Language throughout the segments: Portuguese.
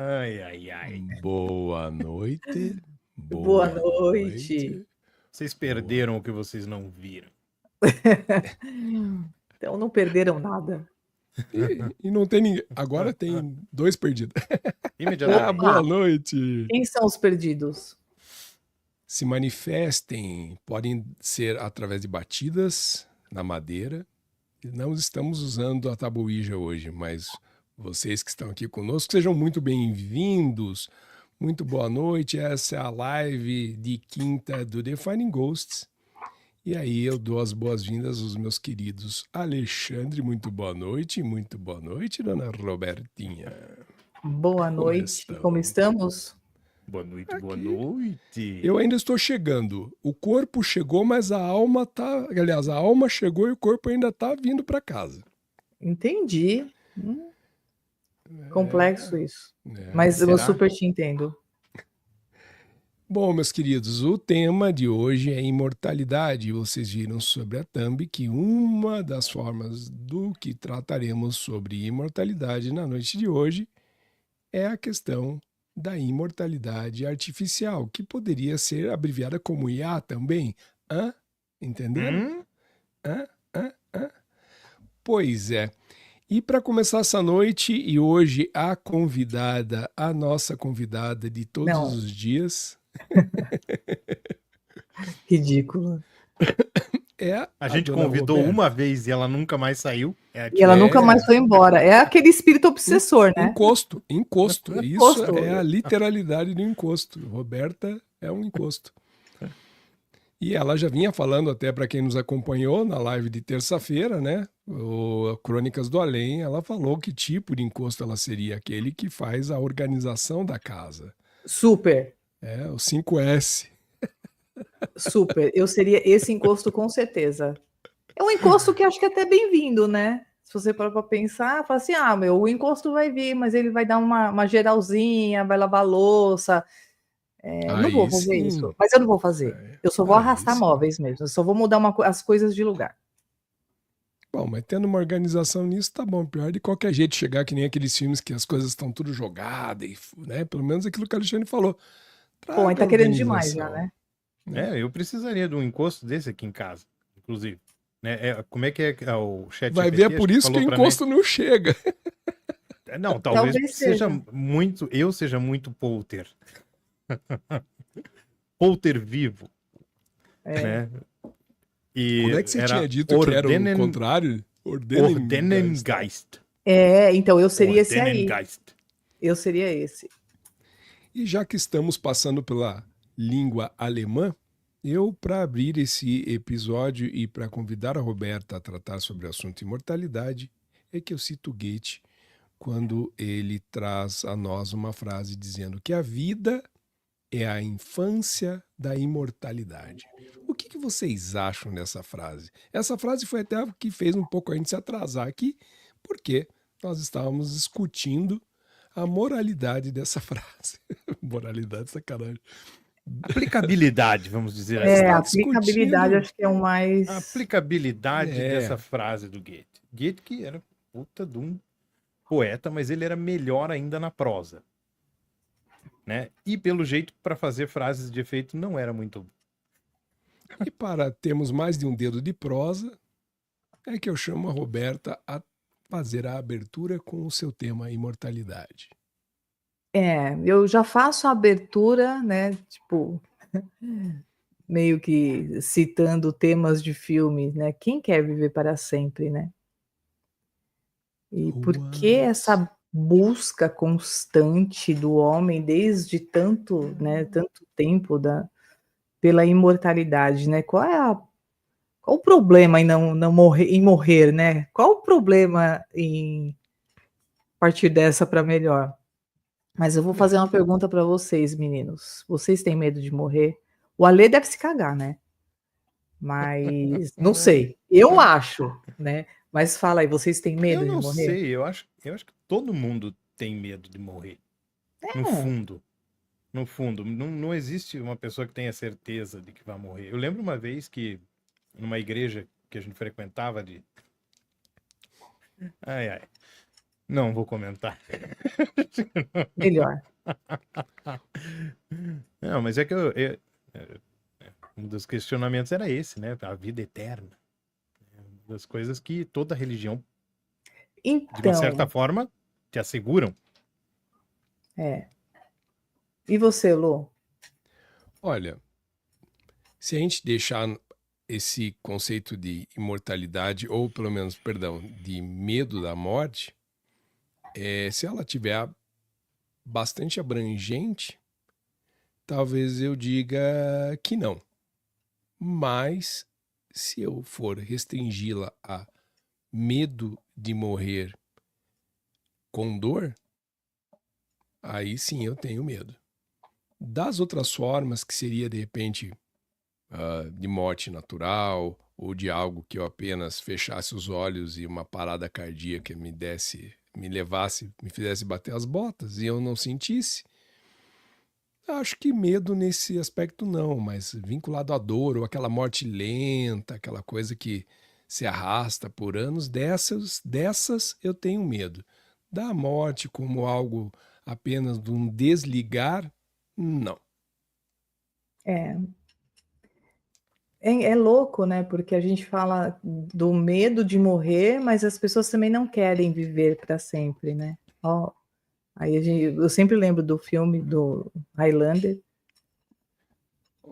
Ai, ai, ai. Boa noite. Boa Boa noite. noite. Vocês perderam o que vocês não viram. Então não perderam nada. E não tem ninguém. Agora tem 2 perdidos. Imediatamente. Boa noite. Quem são os perdidos? Se manifestem, podem ser através de batidas na madeira. Não estamos usando a tabuija hoje, mas vocês que estão aqui conosco, sejam muito bem-vindos. Muito boa noite. Essa é a live de quinta do Defining Ghosts. E aí eu dou as boas-vindas aos meus queridos Alexandre. Muito boa noite, dona Robertinha. Boa noite. Como estamos? Boa noite, Aqui. boa noite. Eu ainda estou chegando. O corpo chegou, mas a alma tá... Aliás, a alma chegou e o corpo ainda tá vindo para casa. Entendi. Complexo isso. É. Mas eu Será? super te entendo. Bom, meus queridos, o tema de hoje é imortalidade. Vocês viram sobre a thumb que uma das formas do que trataremos sobre imortalidade na noite de hoje é a questão da imortalidade artificial, que poderia ser abreviada como IA também. Hã? Entenderam? Hã? Pois é. E para começar essa noite, e hoje a nossa convidada de todos Não. os dias... Ridículo. É A gente dona convidou Roberta. uma vez e ela nunca mais saiu. E ela nunca mais foi embora. É aquele espírito obsessor, né? Encosto. Encosto. Isso é a literalidade do encosto. Roberta é um encosto. E ela já vinha falando até para quem nos acompanhou na live de terça-feira, né? O Crônicas do Além, ela falou que tipo de encosto ela seria, aquele que faz a organização da casa. Super. É, o 5S. Super. Eu seria esse encosto com certeza. É um encosto que acho que é até bem-vindo, né? Se você parar para pensar, fala assim, o encosto vai vir, mas ele vai dar uma geralzinha, vai lavar a louça. Não vou fazer isso, mas eu não vou fazer. Eu só vou arrastar móveis mesmo, eu só vou mudar as coisas de lugar. Bom, mas tendo uma organização nisso, tá bom. Pior de qualquer jeito chegar que nem aqueles filmes que as coisas estão tudo jogadas, né? Pelo menos aquilo que o Alexandre falou. Pô, aí tá querendo demais já, né? Eu precisaria de um encosto desse aqui em casa, inclusive. Como é que é o chat? Vai ver, é por isso que o encosto não chega. Não, talvez seja muito. Eu seja muito polter. Polter vivo. Né? E como é que você tinha dito que era o contrário? Ordenengeist. Então eu seria esse aí. Eu seria esse. E já que estamos passando pela língua alemã, para abrir esse episódio e para convidar a Roberta a tratar sobre o assunto imortalidade, é que eu cito Goethe quando ele traz a nós uma frase dizendo que a vida é a infância da imortalidade. O que vocês acham dessa frase? Essa frase foi até a que fez um pouco a gente se atrasar aqui, porque nós estávamos discutindo a moralidade dessa frase. Moralidade, sacanagem. Aplicabilidade, vamos dizer assim. A aplicabilidade acho que é o mais... A aplicabilidade dessa frase do Goethe. Goethe que era puta de um poeta, mas ele era melhor ainda na prosa. Né? E pelo jeito, para fazer frases de efeito, não era muito... E para termos mais de um dedo de prosa, é que eu chamo a Roberta a fazer a abertura com o seu tema imortalidade. Eu já faço a abertura, né, tipo, meio que citando temas de filmes, né, quem quer viver para sempre, né? E por que essa busca constante do homem desde tanto tempo pela imortalidade, né? Qual o problema em não morrer, né? Qual o problema em partir dessa para melhor? Mas eu vou fazer uma pergunta para vocês, meninos. Vocês têm medo de morrer? O Alê deve se cagar, né? Mas não sei. Eu acho, né? Mas fala aí, vocês têm medo de morrer? Eu não sei, eu acho que todo mundo tem medo de morrer. No fundo. No fundo, não existe uma pessoa que tenha certeza de que vai morrer. Eu lembro uma vez que, numa igreja que a gente frequentava Não vou comentar. Melhor. Não, mas é que um dos questionamentos era esse, né? A vida eterna. Uma das coisas que toda religião, de uma certa Então, forma, te asseguram. e você, Lô? Olha, se a gente deixar esse conceito de imortalidade, ou pelo menos, perdão, de medo da morte, se ela tiver bastante abrangente, talvez eu diga que não. Mas, se eu for restringi-la a medo de morrer com dor, aí sim eu tenho medo. Das outras formas, que seria de repente de morte natural, ou de algo que eu apenas fechasse os olhos e uma parada cardíaca me levasse, me fizesse bater as botas e eu não sentisse, acho que medo nesse aspecto não, mas vinculado à dor ou aquela morte lenta, aquela coisa que se arrasta por anos, dessas eu tenho medo. Da morte como algo apenas de um desligar, não. É, é louco, né? Porque a gente fala do medo de morrer, mas as pessoas também não querem viver para sempre, né? Ó, eu sempre lembro do filme do Highlander,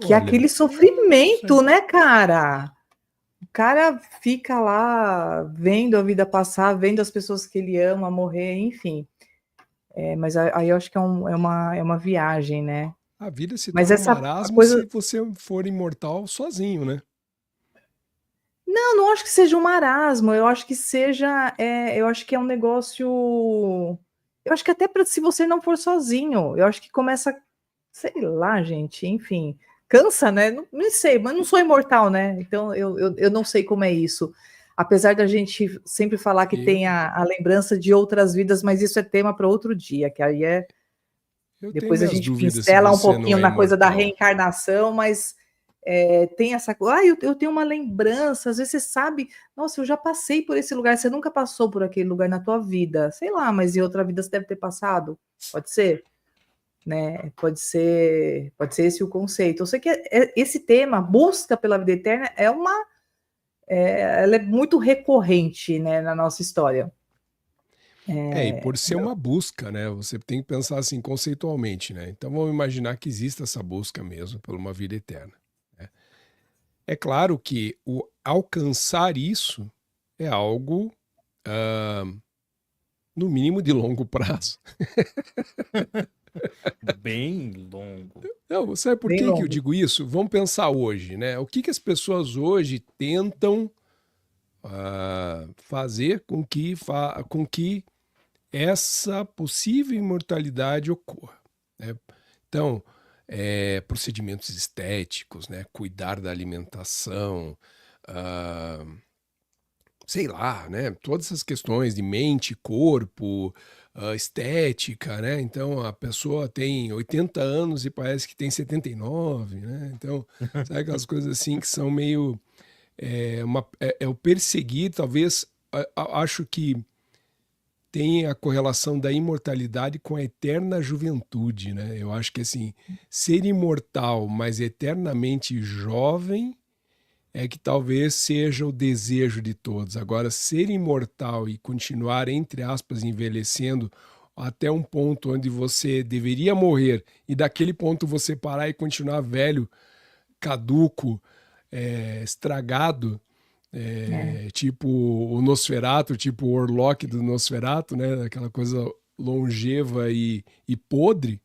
que é Olha, aquele sofrimento, né, cara? O cara fica lá vendo a vida passar, vendo as pessoas que ele ama morrer, enfim. Mas aí eu acho que é uma viagem, né? a vida se Mas torna um essa marasmo se coisa. você for imortal sozinho, né? Não acho que seja um marasmo, eu acho que seja. Eu acho que é um negócio. Eu acho que até se você não for sozinho, eu acho que começa. Sei lá, gente, enfim. Cansa, né? Não sei, mas não sou imortal, né? Então eu não sei como é isso. Apesar da gente sempre falar que tem Eu, a lembrança de outras vidas, mas isso é tema para outro dia, que aí é. eu tenho Depois a minhas gente dúvidas se pincela um você não pouquinho é na coisa da imortal. reencarnação, mas tem essa coisa. Eu tenho uma lembrança, às vezes você sabe, nossa, eu já passei por esse lugar, você nunca passou por aquele lugar na tua vida, sei lá, mas em outra vida você deve ter passado, pode ser, né? Pode ser esse o conceito. Eu sei que esse tema, busca pela vida eterna, ela é muito recorrente, né, na nossa história. E por ser uma busca, né? Você tem que pensar assim conceitualmente, né? Então vamos imaginar que exista essa busca mesmo por uma vida eterna, né? É claro que o alcançar isso é algo, no mínimo, de longo prazo. Bem longo. Não, sabe por Bem que eu longo. digo isso? Vamos pensar hoje, né? O que as pessoas hoje tentam fazer com que essa possível imortalidade ocorra, né? Então, procedimentos estéticos, né? Cuidar da alimentação, ah, sei lá, né? Todas essas questões de mente, corpo, estética, né? Então a pessoa tem 80 anos e parece que tem 79, né? Então, sabe aquelas coisas assim que são meio o perseguir, talvez, acho que tem a correlação da imortalidade com a eterna juventude, né? Eu acho que assim, ser imortal, mas eternamente jovem é que talvez seja o desejo de todos. Agora, ser imortal e continuar, entre aspas, envelhecendo até um ponto onde você deveria morrer e daquele ponto você parar e continuar velho, caduco, estragado, É. tipo o Nosferatu, tipo o Orlok do Nosferatu, né? Aquela coisa longeva e podre.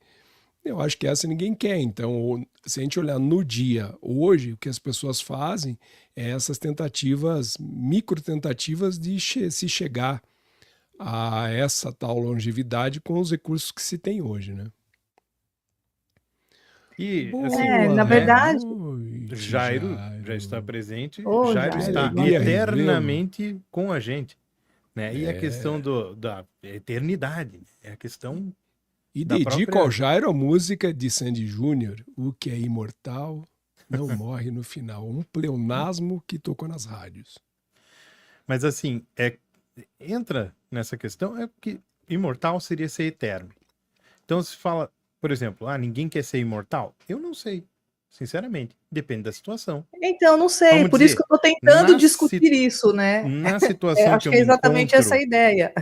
Eu acho que essa ninguém quer. Então, se a gente olhar no dia, hoje, o que as pessoas fazem é essas tentativas, micro tentativas de se chegar a essa tal longevidade com os recursos que se tem hoje, né? E, assim, Na Boa né? verdade, noite, Jairo já está Jairo. presente. ô Jairo Que Jairo, está boa alegria noite. revê-lo. eternamente com a gente, né? E a questão É. da eternidade é a questão E da dedico ao própria. Jairo a música de Sandy Júnior, O que é imortal não morre no final. Um pleonasmo que tocou nas rádios. Mas assim, entra nessa questão é porque imortal seria ser eterno. Então se fala, por exemplo, ninguém quer ser imortal? Eu não sei, sinceramente. Depende da situação. Então, não sei, Vamos por isso dizer, que eu estou tentando na, discutir isso, né? na situação que Acho eu que é me exatamente essa a encontro, ideia,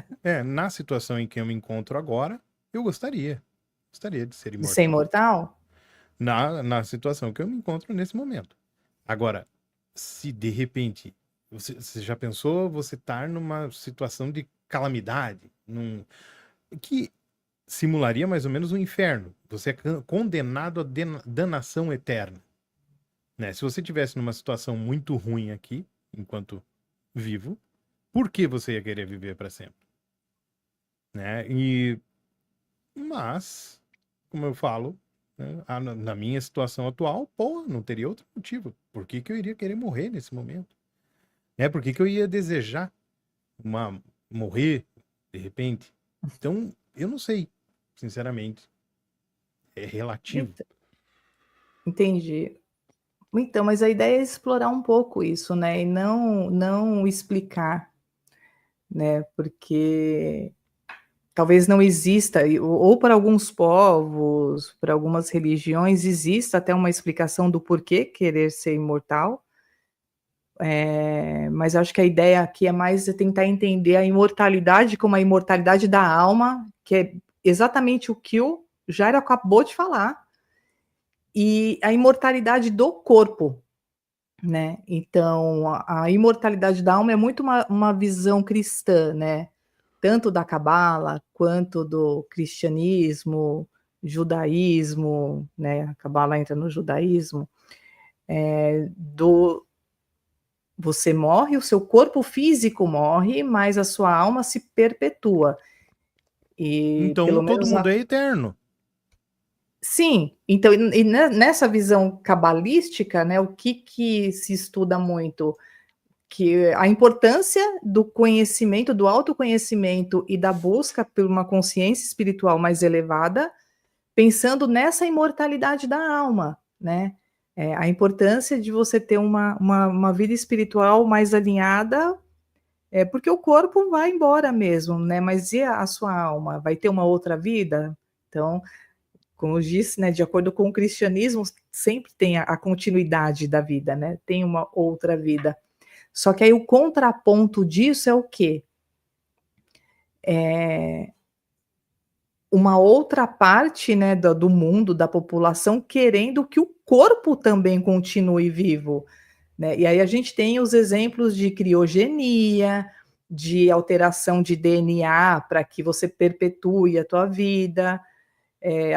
na situação em que eu me encontro agora, eu gostaria de ser de ser imortal. imortal. Na situação que eu me encontro nesse momento. Agora, se de repente, você já pensou você estar numa situação de calamidade, que simularia mais ou menos um inferno. Você é condenado a danação eterna. Né? Se você tivesse numa situação muito ruim aqui, enquanto vivo, por que você ia querer viver para sempre? Né? Mas, como eu falo, né, na minha situação atual, pô, não teria outro motivo. Por que que eu iria querer morrer nesse momento? Por que que eu ia desejar morrer de repente? Então, eu não sei, sinceramente. É relativo. Entendi. Então, mas a ideia é explorar um pouco isso, né? E não explicar, né? Porque talvez não exista, ou para alguns povos, para algumas religiões, exista até uma explicação do porquê querer ser imortal. Mas eu acho que a ideia aqui é mais tentar entender a imortalidade como a imortalidade da alma, que é exatamente o que o Jairo acabou de falar, e a imortalidade do corpo, né? Então, a imortalidade da alma é muito uma visão cristã, né? Tanto da Cabala quanto do cristianismo, judaísmo, né? A Cabala entra no judaísmo, você morre, o seu corpo físico morre, mas a sua alma se perpetua. E Então pelo todo menos mundo é eterno. sim, então, e nessa visão cabalística, né, o que se estuda muito? Que a importância do conhecimento, do autoconhecimento e da busca por uma consciência espiritual mais elevada, pensando nessa imortalidade da alma, né? A importância de você ter uma vida espiritual mais alinhada, porque o corpo vai embora mesmo, né? Mas e a sua alma? Vai ter uma outra vida? Então, como eu disse, né, de acordo com o cristianismo, sempre tem a continuidade da vida, né? Tem uma outra vida. Só que aí o contraponto disso é o quê? Uma outra parte, né, do mundo, da população, querendo que o corpo também continue vivo, né? E aí a gente tem os exemplos de criogenia, de alteração de DNA para que você perpetue a tua vida.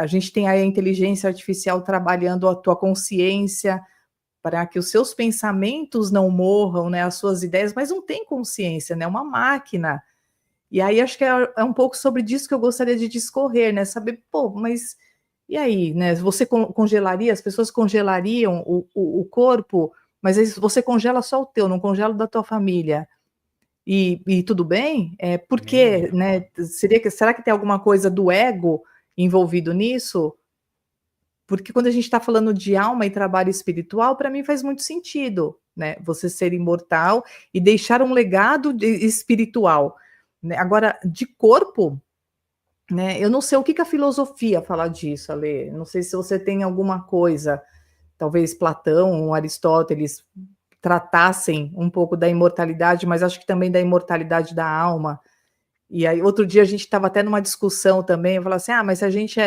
A gente tem aí a inteligência artificial trabalhando a tua consciência para que os seus pensamentos não morram, né, as suas ideias, mas não tem consciência, né, uma máquina. E aí acho que é um pouco sobre disso que eu gostaria de discorrer, né, saber, pô, mas e aí, né, você congelaria, as pessoas congelariam o corpo, mas aí você congela só o teu, não congela o da tua família. E tudo bem? Por quê, né? Será que tem alguma coisa do ego envolvido nisso? Porque quando a gente está falando de alma e trabalho espiritual, para mim faz muito sentido, né? Você ser imortal e deixar um legado espiritual, né? Agora, de corpo, né? Eu não sei o que a filosofia fala disso, Ale. Não sei se você tem alguma coisa, talvez Platão, Aristóteles tratassem um pouco da imortalidade, mas acho que também da imortalidade da alma. E aí, outro dia a gente estava até numa discussão também, eu falava assim, mas se a gente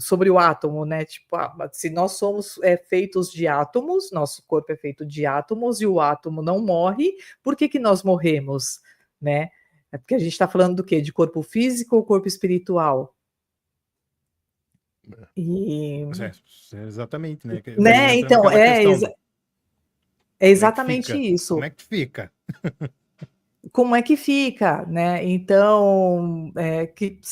sobre o átomo, né? Tipo, se nós somos feitos de átomos, nosso corpo é feito de átomos e o átomo não morre, por que que nós morremos, né? É porque a gente está falando do quê? De corpo físico ou corpo espiritual? E... Exatamente, né? Daí né? entra Então, naquela questão do é como é que exatamente fica? isso. Como é que fica? Como é que fica, né? Então,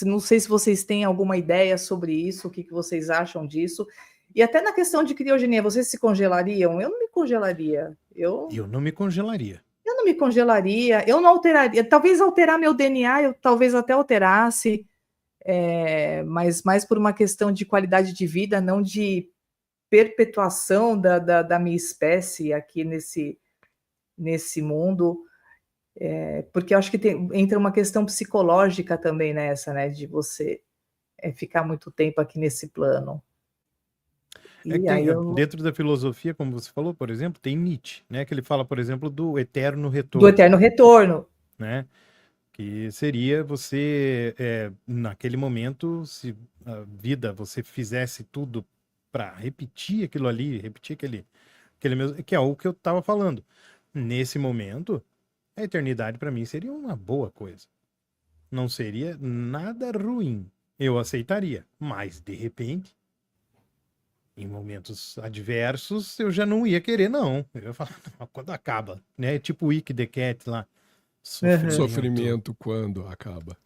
não sei se vocês têm alguma ideia sobre isso, o que vocês acham disso. E até na questão de criogenia, vocês se congelariam? Eu não me congelaria. Eu não me congelaria. Eu não me congelaria, eu não alteraria. Talvez alterar meu DNA, eu talvez até alterasse, mas mais por uma questão de qualidade de vida, não de perpetuação da minha espécie aqui nesse mundo. Porque eu acho que entra uma questão psicológica também nessa, né, de você ficar muito tempo aqui nesse plano. É que E aí dentro da filosofia, como você falou, por exemplo, tem Nietzsche, né? Que ele fala, por exemplo, do eterno do retorno, eterno retorno. né? Que seria você, naquele momento, se a vida você fizesse tudo para repetir aquilo ali, repetir aquele mesmo, que é o que eu estava falando. Nesse momento, a eternidade para mim seria uma boa coisa. Não seria nada ruim. Eu aceitaria, mas de repente, em momentos adversos, eu já não ia querer, não. Eu ia falar, "Não, quando acaba, né? Tipo o Ick the Cat lá. Sofrimento quando acaba.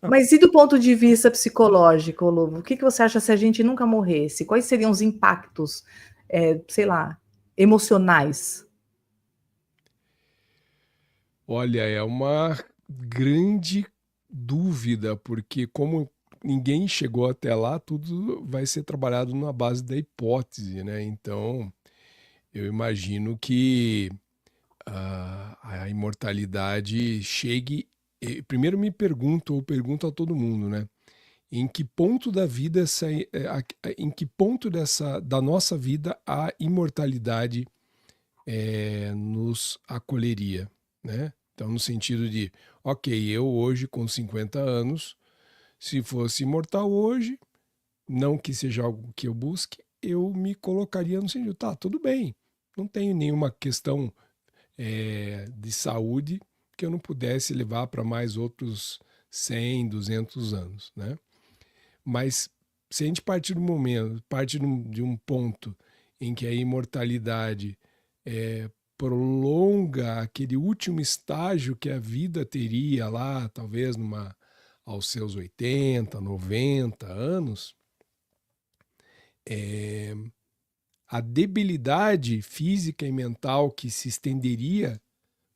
Mas e do ponto de vista psicológico, Lobo? O que você acha se a gente nunca morresse? Quais seriam os impactos, sei lá, emocionais? Olha, é uma grande dúvida, porque como ninguém chegou até lá, tudo vai ser trabalhado na base da hipótese, né? Então, eu imagino que a imortalidade chegue. Primeiro me pergunto, ou pergunto a todo mundo, né? Em que ponto da vida em que ponto da nossa vida a imortalidade nos acolheria, né? Então, no sentido de, ok, eu hoje com 50 anos, se fosse imortal hoje, não que seja algo que eu busque, eu me colocaria no sentido, tá, tudo bem, não tenho nenhuma questão de saúde que eu não pudesse levar para mais outros 100, 200 anos, né? Mas se a gente partir de um ponto em que a imortalidade prolonga aquele último estágio que a vida teria lá, talvez aos seus 80, 90 anos, a debilidade física e mental que se estenderia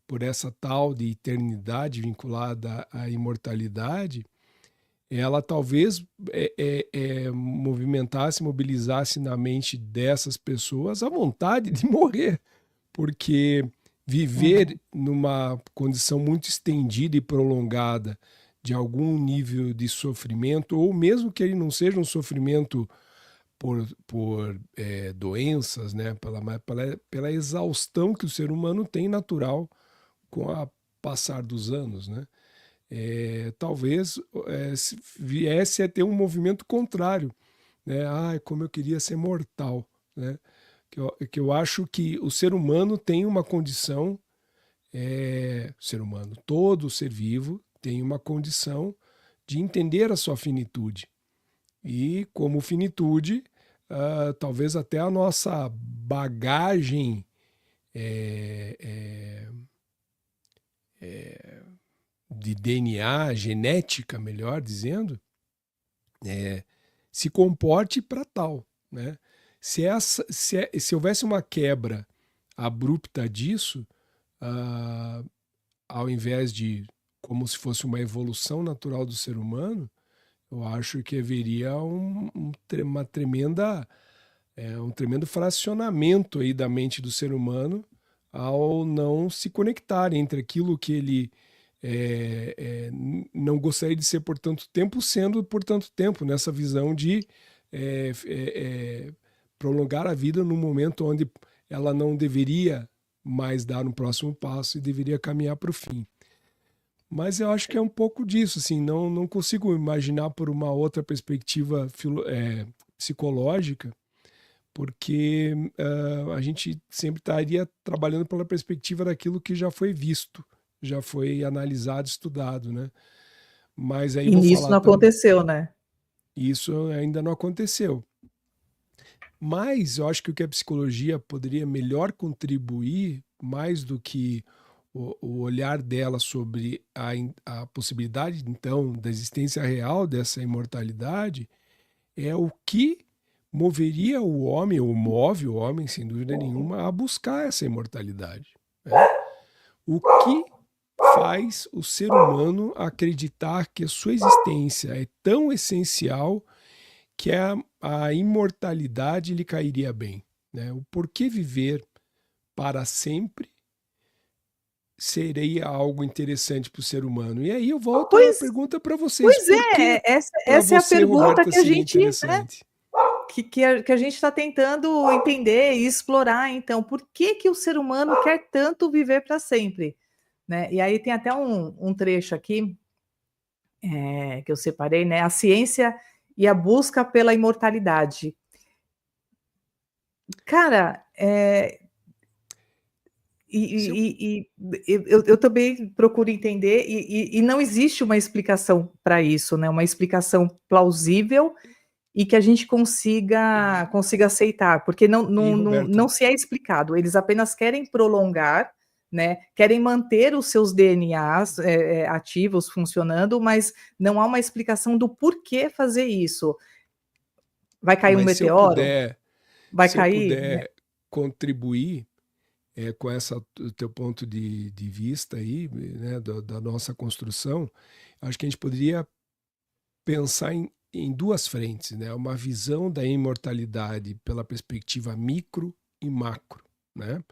por essa tal de eternidade vinculada à imortalidade, ela talvez mobilizasse na mente dessas pessoas a vontade de morrer, porque viver numa condição muito estendida e prolongada de algum nível de sofrimento, ou mesmo que ele não seja um sofrimento por doenças, né, pela exaustão que o ser humano tem natural com o passar dos anos, né? Talvez viesse a ter um movimento contrário, né? Ai, como eu queria ser mortal, né? Que eu acho que o ser humano tem uma condição, ser humano, todo ser vivo tem uma condição de entender a sua finitude. E como finitude, talvez até a nossa bagagem de DNA, genética, melhor dizendo, se comporte para tal, né? Se houvesse uma quebra abrupta disso, ao invés de como se fosse uma evolução natural do ser humano, eu acho que haveria um tremendo fracionamento aí da mente do ser humano ao não se conectar entre aquilo que ele não gostaria de ser por tanto tempo, sendo por tanto tempo, nessa visão de prolongar a vida num momento onde ela não deveria mais dar um próximo passo e deveria caminhar para o fim. Mas eu acho que é um pouco disso, assim, não consigo imaginar por uma outra perspectiva psicológica, porque a gente sempre estaria trabalhando pela perspectiva daquilo que já foi visto, já foi analisado, estudado, né? Mas aí E nisso não aconteceu, né? Isso ainda não aconteceu. Mas eu acho que o que a psicologia poderia melhor contribuir, mais do que o olhar dela sobre a possibilidade, então, da existência real dessa imortalidade, é o que moveria o homem, ou move o homem, sem dúvida nenhuma, a buscar essa imortalidade. Né? O que faz o ser humano acreditar que a sua existência é tão essencial que a imortalidade lhe cairia bem. Né? O porquê viver para sempre seria algo interessante para o ser humano? E aí eu volto à Pois, pergunta para vocês. pois Por que é, para essa é a você, pergunta Roberta, que a seria gente, né, interessante? que a gente está tentando entender e explorar. Então, por que o ser humano quer tanto viver para sempre? Né? E aí tem até um trecho aqui que eu separei, né? A ciência e a busca pela imortalidade. Cara, Se eu- eu também procuro entender, e não existe uma explicação para isso, né? Uma explicação plausível e que a gente consiga aceitar, porque E, Roberta, não se é explicado, eles apenas querem prolongar, né? Querem manter os seus DNAs ativos funcionando, mas não há uma explicação do porquê fazer isso. Vai cair um mas meteoro? Vai se eu cair, né? puder contribuir com essa o teu ponto de vista aí, né, da nossa construção, acho que a gente poderia pensar em duas frentes, né? Uma visão da imortalidade pela perspectiva micro e macro, né?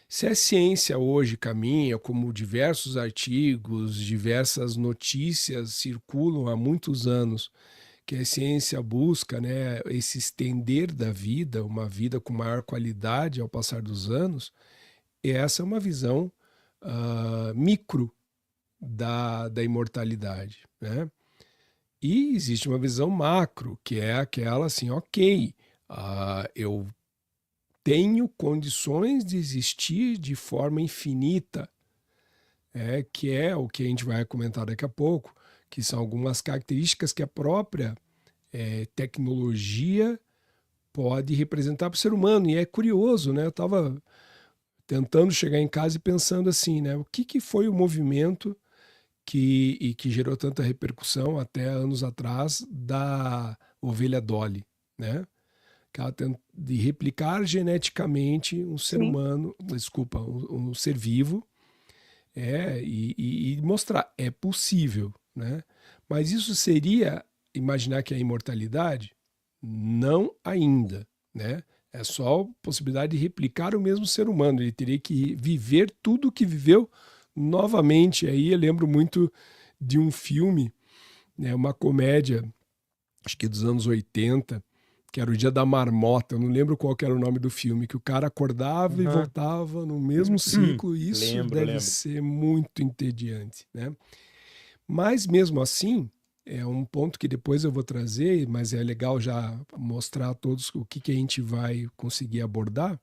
Se a ciência hoje caminha, como diversos artigos, diversas notícias circulam há muitos anos, que a ciência busca, né, esse estender da vida, uma vida com maior qualidade ao passar dos anos, essa é uma visão micro da imortalidade, né? E existe uma visão macro, que é aquela assim, ok, eu tenho condições de existir de forma infinita, que é o que a gente vai comentar daqui a pouco, que são algumas características que a própria tecnologia pode representar para o ser humano. E é curioso, né? Eu estava tentando chegar em casa e pensando assim, né? O que foi o movimento que gerou tanta repercussão até anos atrás da ovelha Dolly, né? Que ela tenta de replicar geneticamente um ser Sim. humano, desculpa, um ser vivo, e mostrar é possível, né? Mas isso seria imaginar que é a imortalidade? Não ainda, né? É só a possibilidade de replicar o mesmo ser humano. Ele teria que viver tudo o que viveu novamente. Aí eu lembro muito de um filme, né, uma comédia, acho que dos anos 80, que era o Dia da Marmota. Eu não lembro qual que era o nome do filme, que o cara acordava e Uhum. voltava no mesmo ciclo. Isso deve Lembro. ser muito entediante, né? Mas mesmo assim, é um ponto que depois eu vou trazer, mas é legal já mostrar a todos o que a gente vai conseguir abordar,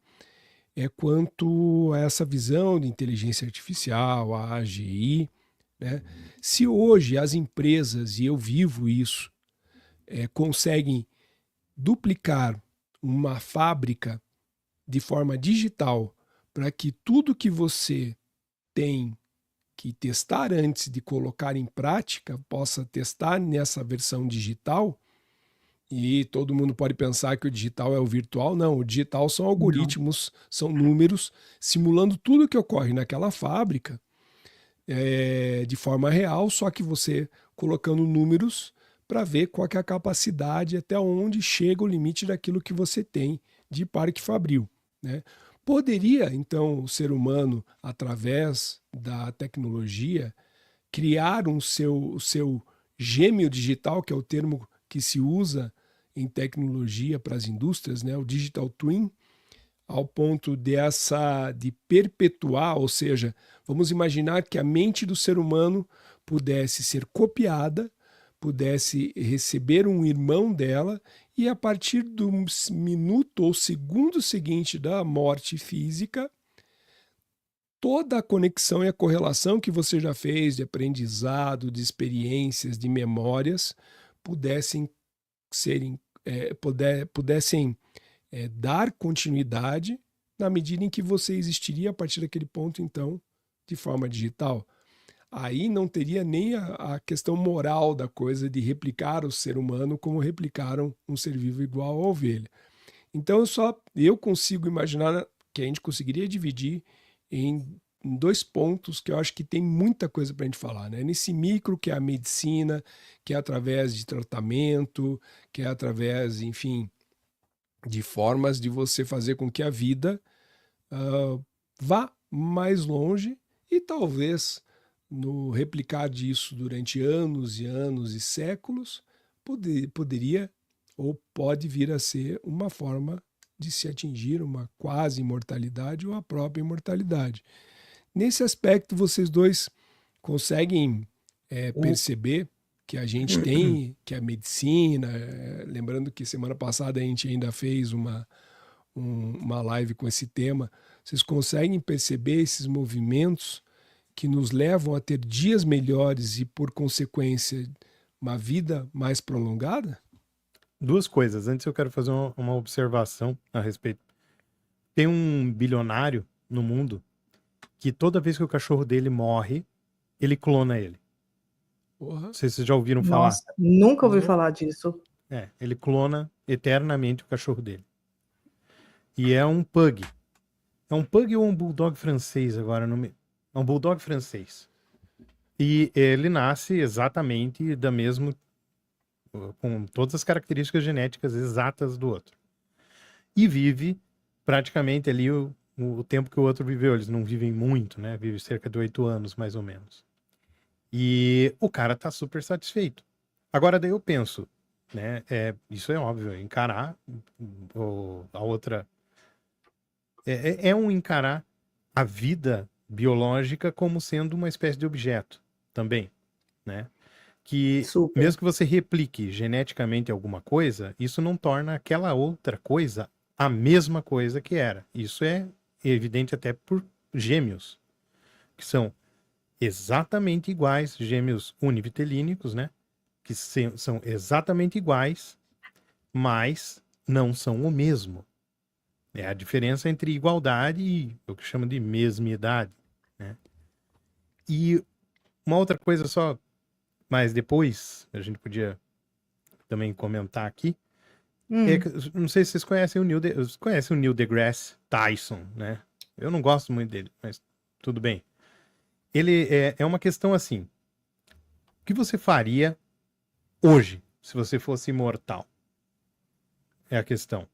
é quanto a essa visão de inteligência artificial, a AGI, né? Se hoje as empresas, e eu vivo isso, conseguem duplicar uma fábrica de forma digital para que tudo que você tem que testar antes de colocar em prática possa testar nessa versão digital. E todo mundo pode pensar que o digital é o virtual. Não, o digital são Não. algoritmos, são números simulando tudo que ocorre naquela fábrica de forma real, só que você colocando números para ver qual que é a capacidade, até onde chega o limite daquilo que você tem de parque fabril, né? Poderia, então, o ser humano, através da tecnologia, criar o seu gêmeo digital, que é o termo que se usa em tecnologia para as indústrias, né? O digital twin, ao ponto de perpetuar, ou seja, vamos imaginar que a mente do ser humano pudesse ser copiada, pudesse receber um irmão dela e a partir do minuto ou segundo seguinte da morte física, toda a conexão e a correlação que você já fez de aprendizado, de experiências, de memórias, pudessem serem, pudessem dar continuidade na medida em que você existiria a partir daquele ponto, então, de forma digital. Aí não teria nem a questão moral da coisa de replicar o ser humano como replicaram um ser vivo igual à ovelha. Então eu consigo imaginar que a gente conseguiria dividir em dois pontos que eu acho que tem muita coisa para a gente falar, né? Nesse micro que é a medicina, que é através de tratamento, que é através, enfim, de formas de você fazer com que a vida vá mais longe e talvez no replicar disso durante anos e anos e séculos, poderia ou pode vir a ser uma forma de se atingir uma quase imortalidade ou a própria imortalidade. Nesse aspecto, vocês dois conseguem perceber que a gente tem, que a medicina, lembrando que semana passada a gente ainda fez uma live com esse tema, vocês conseguem perceber esses movimentos que nos levam a ter dias melhores e, por consequência, uma vida mais prolongada? Duas coisas. Antes eu quero fazer uma observação a respeito. Tem um bilionário no mundo que toda vez que o cachorro dele morre, ele clona ele. Porra. Não sei se vocês já ouviram falar. Nossa, nunca ouvi falar disso. Ele clona eternamente o cachorro dele. E é um pug. É um pug ou um bulldog francês agora? É um bulldog francês. E ele nasce exatamente da mesma... com todas as características genéticas exatas do outro. E vive praticamente ali o tempo que o outro viveu. Eles não vivem muito, né? Vive cerca de 8 anos, mais ou menos. E o cara tá super satisfeito. Agora daí eu penso, né? Isso é óbvio, encarar a outra... encarar a vida biológica como sendo uma espécie de objeto também, né? Que Super. mesmo que você replique geneticamente alguma coisa, isso não torna aquela outra coisa a mesma coisa que era. Isso é evidente até por gêmeos, que são exatamente iguais, gêmeos univitelínicos, né? Que são exatamente iguais, mas não são o mesmo. É a diferença entre igualdade e o que chama de mesmidade, né? E uma outra coisa só, mas depois a gente podia também comentar aqui. Não sei se vocês conhecem o Neil deGrasse Tyson, né? Eu não gosto muito dele, mas tudo bem. Ele é uma questão assim. O que você faria hoje se você fosse imortal? É a questão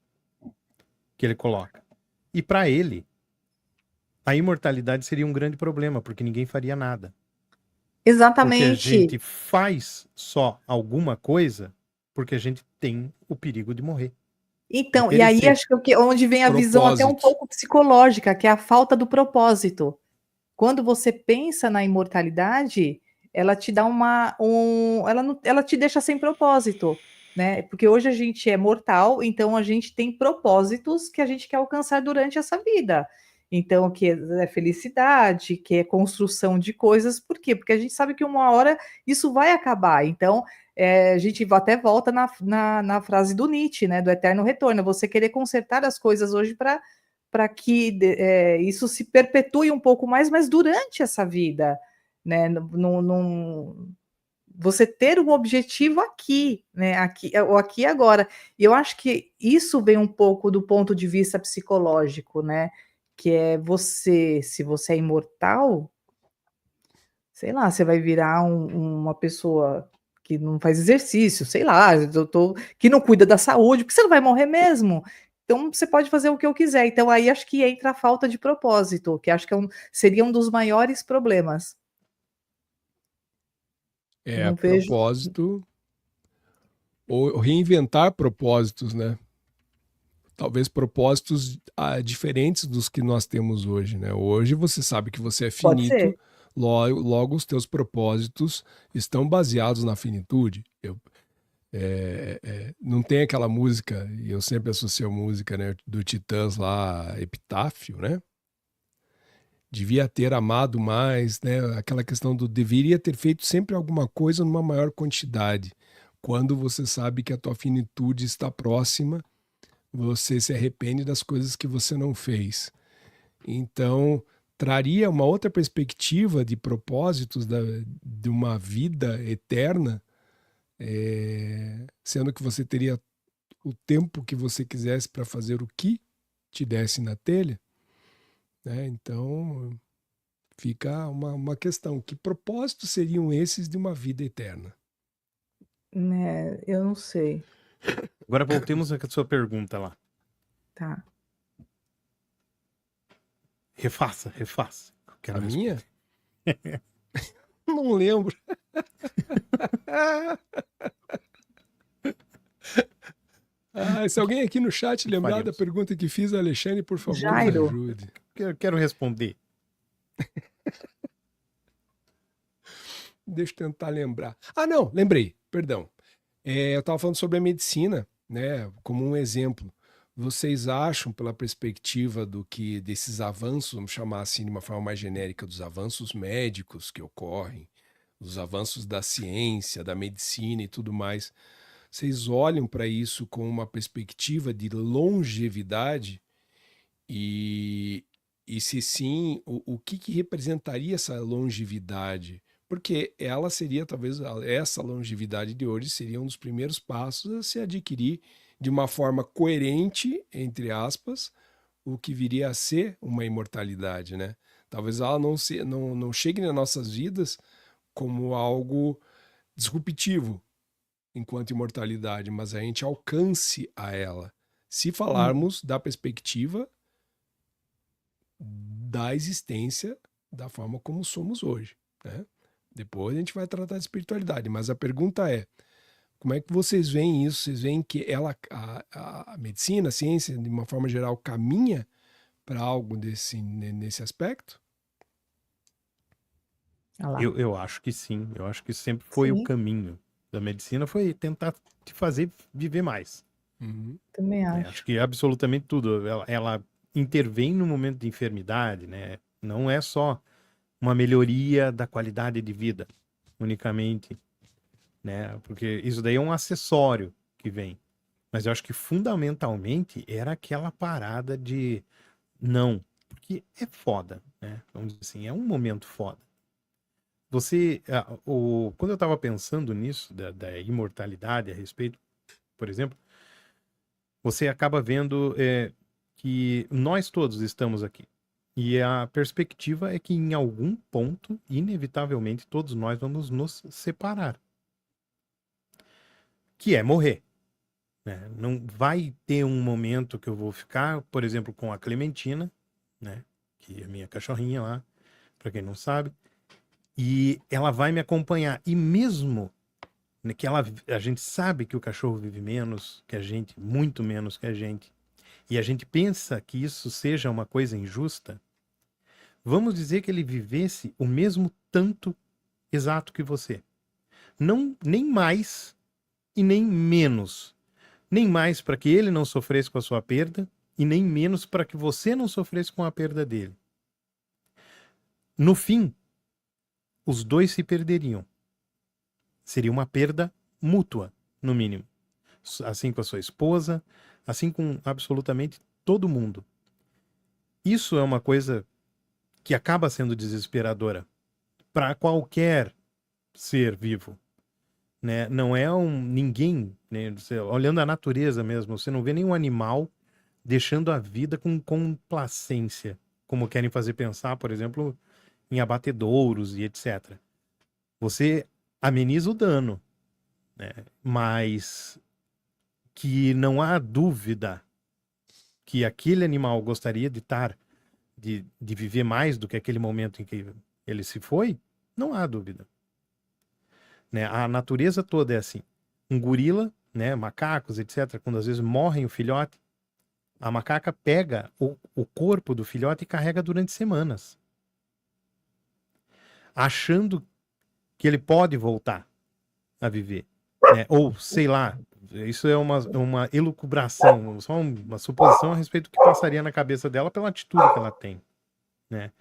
que ele coloca. E para ele, a imortalidade seria um grande problema, porque ninguém faria nada. Porque a Exatamente. gente faz só alguma coisa porque a gente tem o perigo de morrer. Então, e aí acho que onde vem a visão até um pouco psicológica, que é a falta do propósito. Quando você pensa na imortalidade, ela te dá ela te deixa sem propósito, né? Porque hoje a gente é mortal, então a gente tem propósitos que a gente quer alcançar durante essa vida. Então, que é felicidade, que é construção de coisas, por quê? Porque a gente sabe que uma hora isso vai acabar. Então, a gente até volta na frase do Nietzsche, né? Do eterno retorno. Você querer consertar as coisas hoje para que isso se perpetue um pouco mais, mas durante essa vida, né? Você ter um objetivo aqui, né? Aqui e agora. E eu acho que isso vem um pouco do ponto de vista psicológico, né? Que é se você é imortal, sei lá, você vai virar uma pessoa que não faz exercício, sei lá, que não cuida da saúde, porque você não vai morrer mesmo. Então você pode fazer o que eu quiser. Então aí acho que entra a falta de propósito, que acho que seria um dos maiores problemas. Não vejo... propósito ou reinventar propósitos, né? Talvez propósitos diferentes dos que nós temos hoje, né? Hoje você sabe que você é finito, logo os teus propósitos estão baseados na finitude. Não tem aquela música, e eu sempre associo a música, né, do Titãs lá, Epitáfio, né? Devia ter amado mais, né? Aquela questão do deveria ter feito sempre alguma coisa numa maior quantidade. Quando você sabe que a tua finitude está próxima, você se arrepende das coisas que você não fez. Então, traria uma outra perspectiva de propósitos de uma vida eterna, sendo que você teria o tempo que você quisesse para fazer o que te desse na telha, né? Então, fica uma questão. Que propósitos seriam esses de uma vida eterna? Eu não sei. Agora voltemos à sua pergunta lá. Tá. Refaça. A minha? Não lembro. Se alguém aqui no chat lembrar da pergunta que fiz, Alexandre, por favor, me Jairo. ajude. Eu quero responder. Deixa eu tentar lembrar. Não, lembrei, perdão. Eu estava falando sobre a medicina, né, como um exemplo. Vocês acham, pela perspectiva desses avanços, vamos chamar assim de uma forma mais genérica, dos avanços médicos que ocorrem, os avanços da ciência, da medicina e tudo mais, vocês olham para isso com uma perspectiva de longevidade? E se sim, o que representaria essa longevidade? Porque ela seria, talvez, essa longevidade de hoje seria um dos primeiros passos a se adquirir de uma forma coerente, entre aspas, o que viria a ser uma imortalidade, né? Talvez ela não chegue nas nossas vidas como algo disruptivo enquanto imortalidade, mas a gente alcance a ela. Se falarmos da perspectiva da existência da forma como somos hoje, né? Depois a gente vai tratar de espiritualidade, mas a pergunta é, como é que vocês veem isso? Vocês veem que a medicina, a ciência, de uma forma geral, caminha para algo nesse aspecto? Eu acho que sim. Eu acho que sempre foi o caminho da medicina, foi tentar te fazer viver mais. Também acho. Acho que absolutamente tudo. Ela intervém no momento de enfermidade, né? Não é só uma melhoria da qualidade de vida, unicamente, né? Porque isso daí é um acessório que vem. Mas eu acho que fundamentalmente era aquela parada de não, porque é foda, né? Vamos dizer assim, é um momento foda. Quando eu estava pensando nisso, da imortalidade a respeito, por exemplo, você acaba vendo que nós todos estamos aqui. E a perspectiva é que em algum ponto, inevitavelmente, todos nós vamos nos separar. Que é morrer. Né? Não vai ter um momento que eu vou ficar, por exemplo, com a Clementina, né? Que é a minha cachorrinha lá, para quem não sabe, e ela vai me acompanhar. E mesmo que a gente sabe que o cachorro vive menos que a gente, muito menos que a gente, e a gente pensa que isso seja uma coisa injusta, vamos dizer que ele vivesse o mesmo tanto exato que você. Não, nem mais e nem menos. Nem mais para que ele não sofresse com a sua perda e nem menos para que você não sofresse com a perda dele. No fim, os dois se perderiam. Seria uma perda mútua, no mínimo. Assim com a sua esposa, assim com absolutamente todo mundo. Isso é uma coisa que acaba sendo desesperadora para qualquer ser vivo. Né? Não é ninguém, né? Olhando a natureza mesmo, você não vê nenhum animal deixando a vida com complacência, como querem fazer pensar, por exemplo, em abatedouros e etc. Você ameniza o dano, né? Mas que não há dúvida que aquele animal gostaria de viver mais do que aquele momento em que ele se foi, não há dúvida. Né? A natureza toda é assim. Um gorila, né, macacos, etc., quando às vezes morrem o filhote, a macaca pega o corpo do filhote e carrega durante semanas, achando que ele pode voltar a viver. Né? Ou, sei lá, isso é uma elucubração, só uma suposição a respeito do que passaria na cabeça dela pela atitude que ela tem. Né?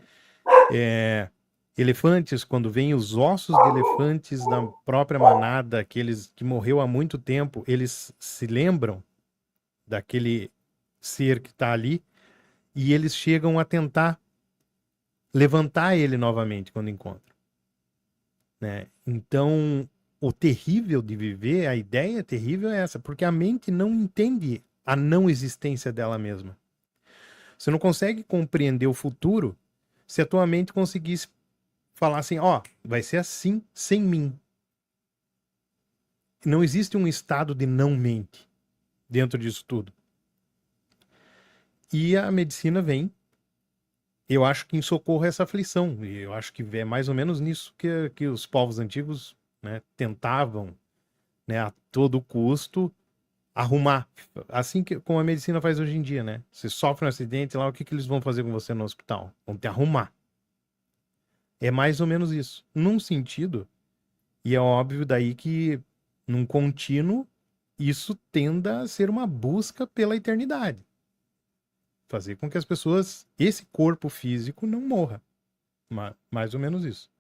Elefantes, quando vêm os ossos de elefantes da própria manada, aqueles que morreu há muito tempo, eles se lembram daquele ser que está ali e eles chegam a tentar levantar ele novamente quando encontram. Né? Então, o terrível de viver, a ideia terrível é essa, porque a mente não entende a não existência dela mesma. Você não consegue compreender o futuro se a tua mente conseguisse falar assim, vai ser assim sem mim. Não existe um estado de não mente dentro disso tudo. E a medicina vem eu acho que em socorro a essa aflição. E eu acho que é mais ou menos nisso que os povos antigos, né, tentavam, né, a todo custo arrumar. Assim que como a medicina faz hoje em dia, né? Você sofre um acidente lá, o que eles vão fazer com você no hospital? Vão te arrumar. É mais ou menos isso. Num sentido, e é óbvio daí que num contínuo isso tenda a ser uma busca pela eternidade. Fazer com que as pessoas, esse corpo físico não morra. Mais ou menos isso.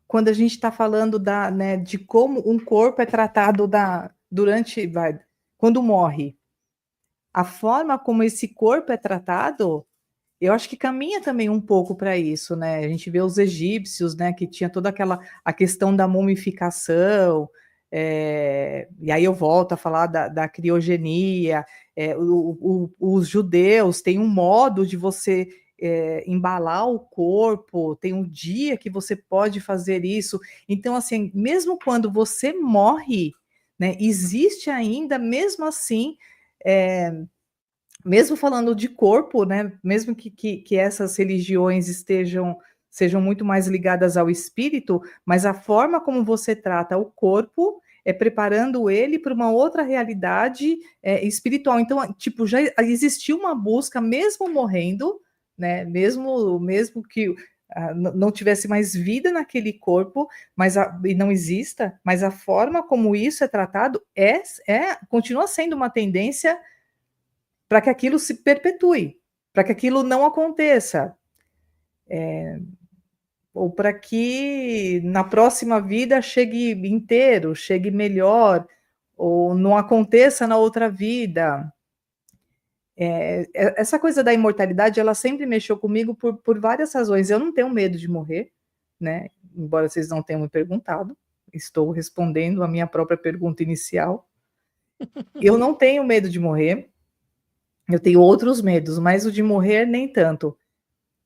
Quando a gente está falando né, de como um corpo é tratado quando morre, a forma como esse corpo é tratado, eu acho que caminha também um pouco para isso, né? A gente vê os egípcios, né, que tinha toda a questão da mumificação, e aí eu volto a falar da criogenia, os judeus têm um modo de você embalar o corpo, tem um dia que você pode fazer isso. Então, assim, mesmo quando você morre, né, existe ainda, mesmo assim, mesmo falando de corpo, né, mesmo que essas religiões sejam muito mais ligadas ao espírito, mas a forma como você trata o corpo é preparando ele para uma outra realidade espiritual. Então, tipo, já existiu uma busca, mesmo morrendo, né, mesmo que não tivesse mais vida naquele corpo, e não exista, mas a forma como isso é tratado continua sendo uma tendência para que aquilo se perpetue, para que aquilo não aconteça, ou para que na próxima vida chegue inteiro, chegue melhor, ou não aconteça na outra vida. Essa coisa da imortalidade, ela sempre mexeu comigo por várias razões. Eu não tenho medo de morrer, né? Embora vocês não tenham me perguntado, estou respondendo a minha própria pergunta inicial. Eu não tenho medo de morrer. Eu tenho outros medos, mas o de morrer nem tanto.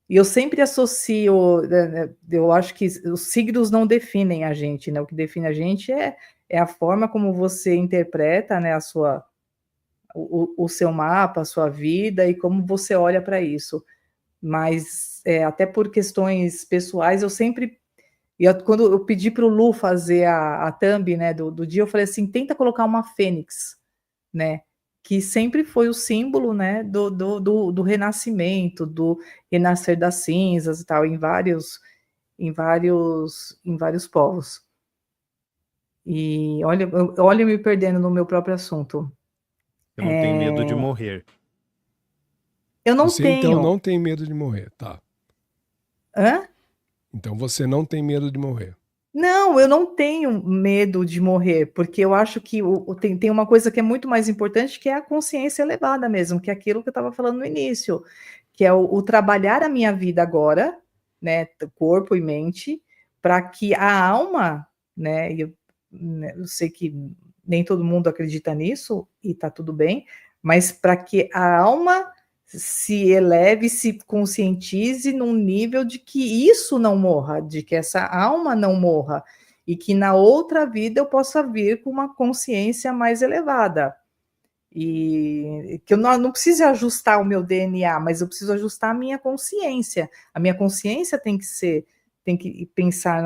E eu sempre associo, eu acho que os signos não definem a gente, né? O que define a gente é a forma como você interpreta, né, o seu mapa, a sua vida e como você olha para isso. Mas até por questões pessoais, quando eu pedi para o Lu fazer a thumb, né, do dia, eu falei assim, tenta colocar uma fênix, né? Que sempre foi o símbolo, né, do renascimento, do renascer das cinzas e tal, em vários povos. E olha me perdendo no meu próprio assunto. Eu não tenho medo de morrer. Eu não Você tenho. então não tem medo de morrer, tá? Hã? Então você não tem medo de morrer. Não, eu não tenho medo de morrer, porque eu acho que tem uma coisa que é muito mais importante, que é a consciência elevada mesmo, que é aquilo que eu estava falando no início, que é o trabalhar a minha vida agora, né, corpo e mente, para que a alma, né, eu sei que nem todo mundo acredita nisso, e está tudo bem, mas para que a alma se eleve, se conscientize num nível de que isso não morra, de que essa alma não morra, e que na outra vida eu possa vir com uma consciência mais elevada. E que eu não preciso ajustar o meu DNA, mas eu preciso ajustar a minha consciência. A minha consciência tem que pensar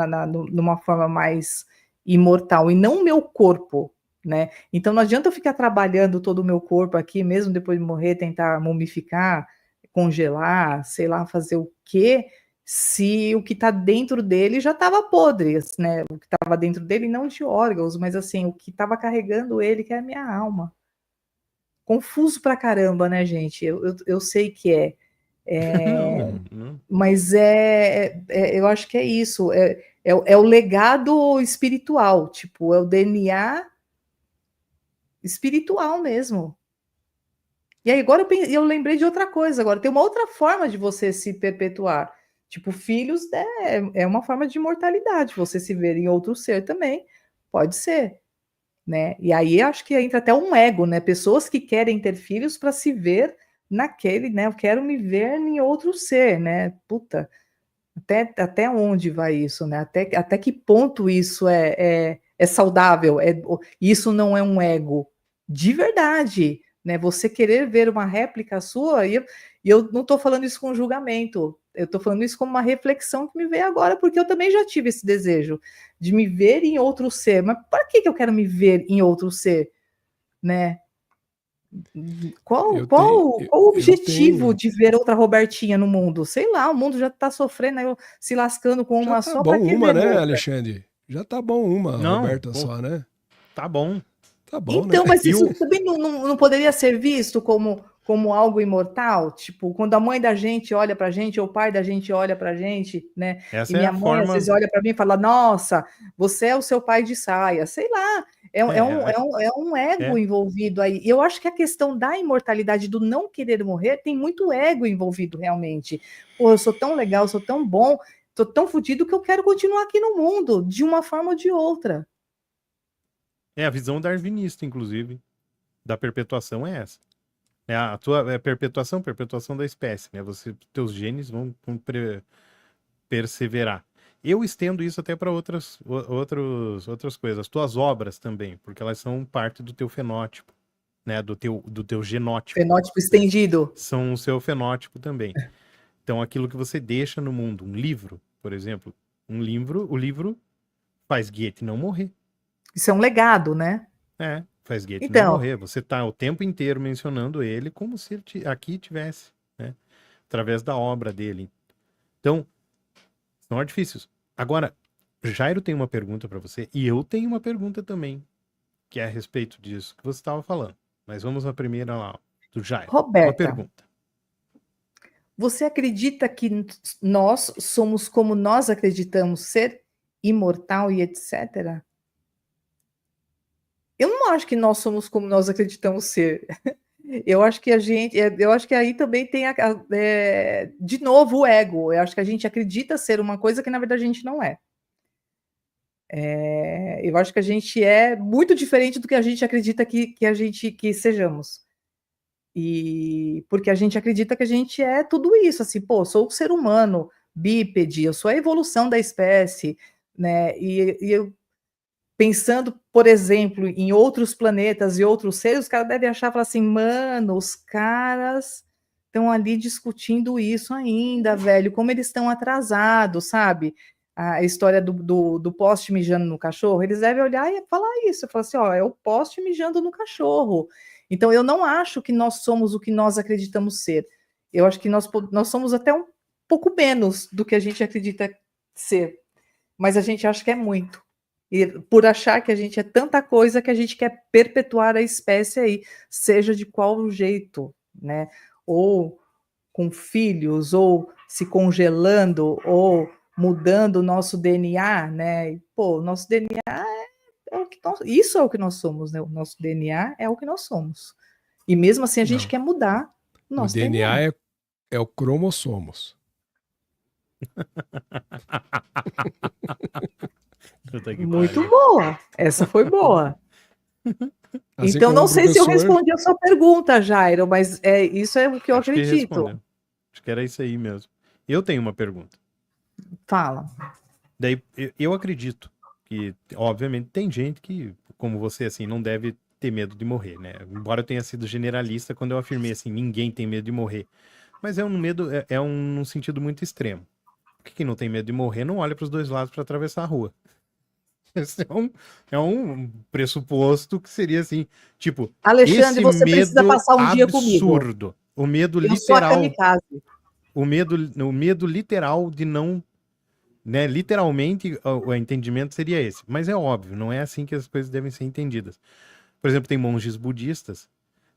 numa forma mais imortal, e não o meu corpo, né? Então não adianta eu ficar trabalhando todo o meu corpo aqui, mesmo depois de morrer, tentar mumificar, congelar, sei lá, fazer o quê, se o que está dentro dele já estava podre, né? O que estava dentro dele, não de órgãos, mas assim, o que estava carregando ele, que é a minha alma. Confuso pra caramba, né, gente? Eu sei que é. Não. Mas eu acho que é isso. É o legado espiritual, tipo, é o DNA espiritual mesmo. E aí agora eu lembrei de outra coisa. Agora tem uma outra forma de você se perpetuar. Tipo, filhos é uma forma de imortalidade. Você se ver em outro ser também pode ser, né? E aí acho que entra até um ego, né? Pessoas que querem ter filhos para se ver naquele, né? Eu quero me ver em outro ser, né? Puta, até onde vai isso, né? Até que ponto isso é saudável? Isso não é um ego de verdade. né? Você querer ver uma réplica sua, e eu não estou falando isso com julgamento, eu estou falando isso como uma reflexão que me veio agora, porque eu também já tive esse desejo de me ver em outro ser. Mas para que eu quero me ver em outro ser, né? Qual o objetivo de ver outra Robertinha no mundo? Sei lá, o mundo já está sofrendo, se lascando com uma só. Para que ver, né, Alexandre? Já tá bom uma, Roberta, só, né? Tá bom. Tá bom, então, né? Mas isso também não poderia ser visto como algo imortal? Tipo, quando a mãe da gente olha pra gente, ou o pai da gente olha pra gente, né? Essa e minha mãe, forma... às vezes, olha pra mim e fala, nossa, você é o seu pai de saia. Sei lá, é um ego envolvido aí. E eu acho que a questão da imortalidade, do não querer morrer, tem muito ego envolvido, realmente. Pô, eu sou tão legal, sou tão bom, tô tão fodido que eu quero continuar aqui no mundo, de uma forma ou de outra. A visão darwinista, inclusive, da perpetuação é essa. A tua perpetuação da espécie, né? Teus genes vão perseverar. Eu estendo isso até para outras coisas. As tuas obras também, porque elas são parte do teu fenótipo, né? Do teu genótipo. Fenótipo estendido. São o seu fenótipo também. Então, aquilo que você deixa no mundo, um livro, por exemplo, o livro faz Goethe não morrer. Isso é um legado, né? Faz Goethe não morrer. Você está o tempo inteiro mencionando ele como se ele aqui tivesse, né? Através da obra dele. Então, são artifícios. Agora, Jairo tem uma pergunta para você e eu tenho uma pergunta também, que é a respeito disso que você estava falando. Mas vamos à primeira lá, do Jairo. Roberta, uma pergunta. Você acredita que nós somos como nós acreditamos ser, imortal e etc? Eu não acho que nós somos como nós acreditamos ser. Eu acho que aí também tem de novo o ego. Eu acho que a gente acredita ser uma coisa que na verdade a gente não é. Eu acho que a gente é muito diferente do que a gente acredita que sejamos. E porque a gente acredita que a gente é tudo isso, assim, pô, sou um ser humano, bípede, eu sou a evolução da espécie, né? E eu pensando, por exemplo, em outros planetas e outros seres, os caras devem achar, falar assim, mano, os caras estão ali discutindo isso ainda, velho, como eles estão atrasados, sabe? A história do poste mijando no cachorro, eles devem olhar e falar isso, falar assim, ó, é o poste mijando no cachorro. Então, eu não acho que nós somos o que nós acreditamos ser. Eu acho que nós somos até um pouco menos do que a gente acredita ser, mas a gente acha que é muito. E por achar que a gente é tanta coisa que a gente quer perpetuar a espécie aí, seja de qual jeito, né? Ou com filhos, ou se congelando, ou mudando o nosso DNA, né? E, pô, nosso DNA isso é o que nós somos, né? O nosso DNA é o que nós somos. E mesmo assim a gente quer mudar o nosso DNA. É o cromossomos. Muito boa. Essa foi boa. Assim então, não sei se eu professor... respondi a sua pergunta, Jairo, mas isso é o que eu acredito. Acho que era isso aí mesmo. Eu tenho uma pergunta. Fala. Daí, eu acredito que, obviamente, tem gente que, como você, assim, não deve ter medo de morrer, né? Embora eu tenha sido generalista quando eu afirmei assim, ninguém tem medo de morrer. Mas é um medo, num sentido muito extremo. Porque quem não tem medo de morrer não olha para os dois lados para atravessar a rua. Esse é um pressuposto que seria assim, tipo, Alexandre, você precisa passar um dia comigo. Absurdo. O medo eu literal. Sou o medo literal de não, né, literalmente o entendimento seria esse. Mas é óbvio, não é assim que as coisas devem ser entendidas. Por exemplo, tem monges budistas,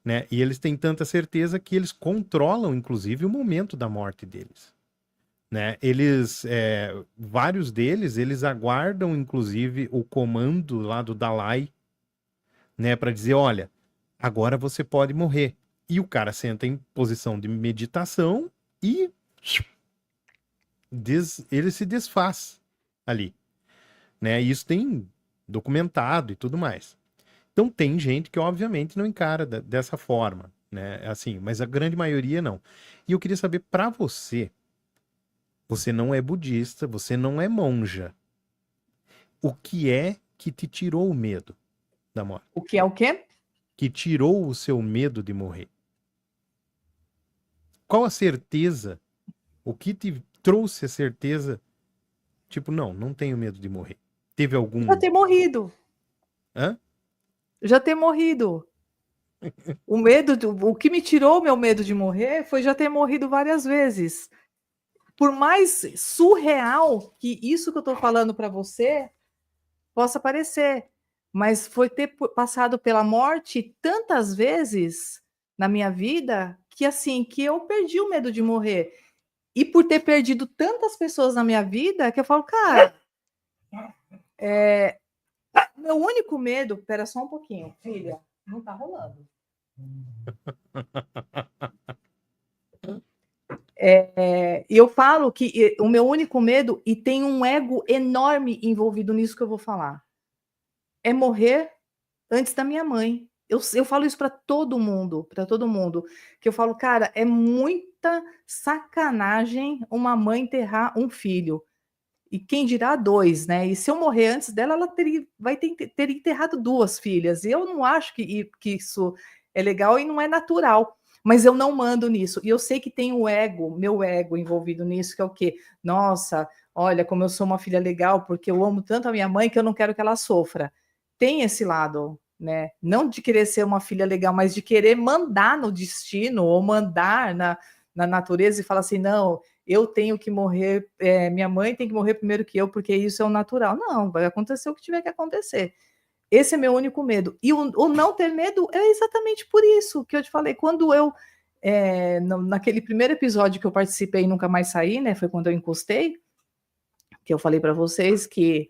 né, e eles têm tanta certeza que eles controlam, inclusive, o momento da morte deles. Né? Vários deles, eles aguardam, inclusive, o comando lá do Dalai, né, para dizer, olha, agora você pode morrer. E o cara senta em posição de meditação e ele se desfaz ali, né? Isso tem documentado e tudo mais. Então tem gente que obviamente não encara dessa forma, né? Assim, mas a grande maioria não. E eu queria saber para você não é budista, você não é monja. O que é que te tirou o medo da morte? O que é o quê? que tirou o seu medo de morrer? Qual a certeza? O que te trouxe a certeza? Tipo, não tenho medo de morrer. Teve algum... Já ter morrido. Hã? Já ter morrido. O que me tirou o meu medo de morrer foi já ter morrido várias vezes. Por mais surreal que isso que eu estou falando para você possa parecer, mas foi ter passado pela morte tantas vezes na minha vida que assim que eu perdi o medo de morrer. E por ter perdido tantas pessoas na minha vida que eu falo, cara, meu único medo, pera só um pouquinho, filha, não tá rolando. E eu falo que o meu único medo, e tem um ego enorme envolvido nisso que eu vou falar, é morrer antes da minha mãe. Eu falo isso para todo mundo, que eu falo, cara, é muita sacanagem uma mãe enterrar um filho. E quem dirá dois, né? E se eu morrer antes dela, ela vai ter enterrado duas filhas. E eu não acho que isso é legal e não é natural. Mas eu não mando nisso. E eu sei que tem o ego, meu ego envolvido nisso, que é o quê? Nossa, olha, como eu sou uma filha legal, porque eu amo tanto a minha mãe que eu não quero que ela sofra. Tem esse lado, né? Não de querer ser uma filha legal, mas de querer mandar no destino ou mandar na natureza e falar assim, não, eu tenho que morrer, minha mãe tem que morrer primeiro que eu, porque isso é o natural. Não, vai acontecer o que tiver que acontecer. Esse é meu único medo. E o não ter medo é exatamente por isso que eu te falei. Quando eu, naquele primeiro episódio que eu participei e nunca mais saí, né? Foi quando eu encostei, que eu falei para vocês que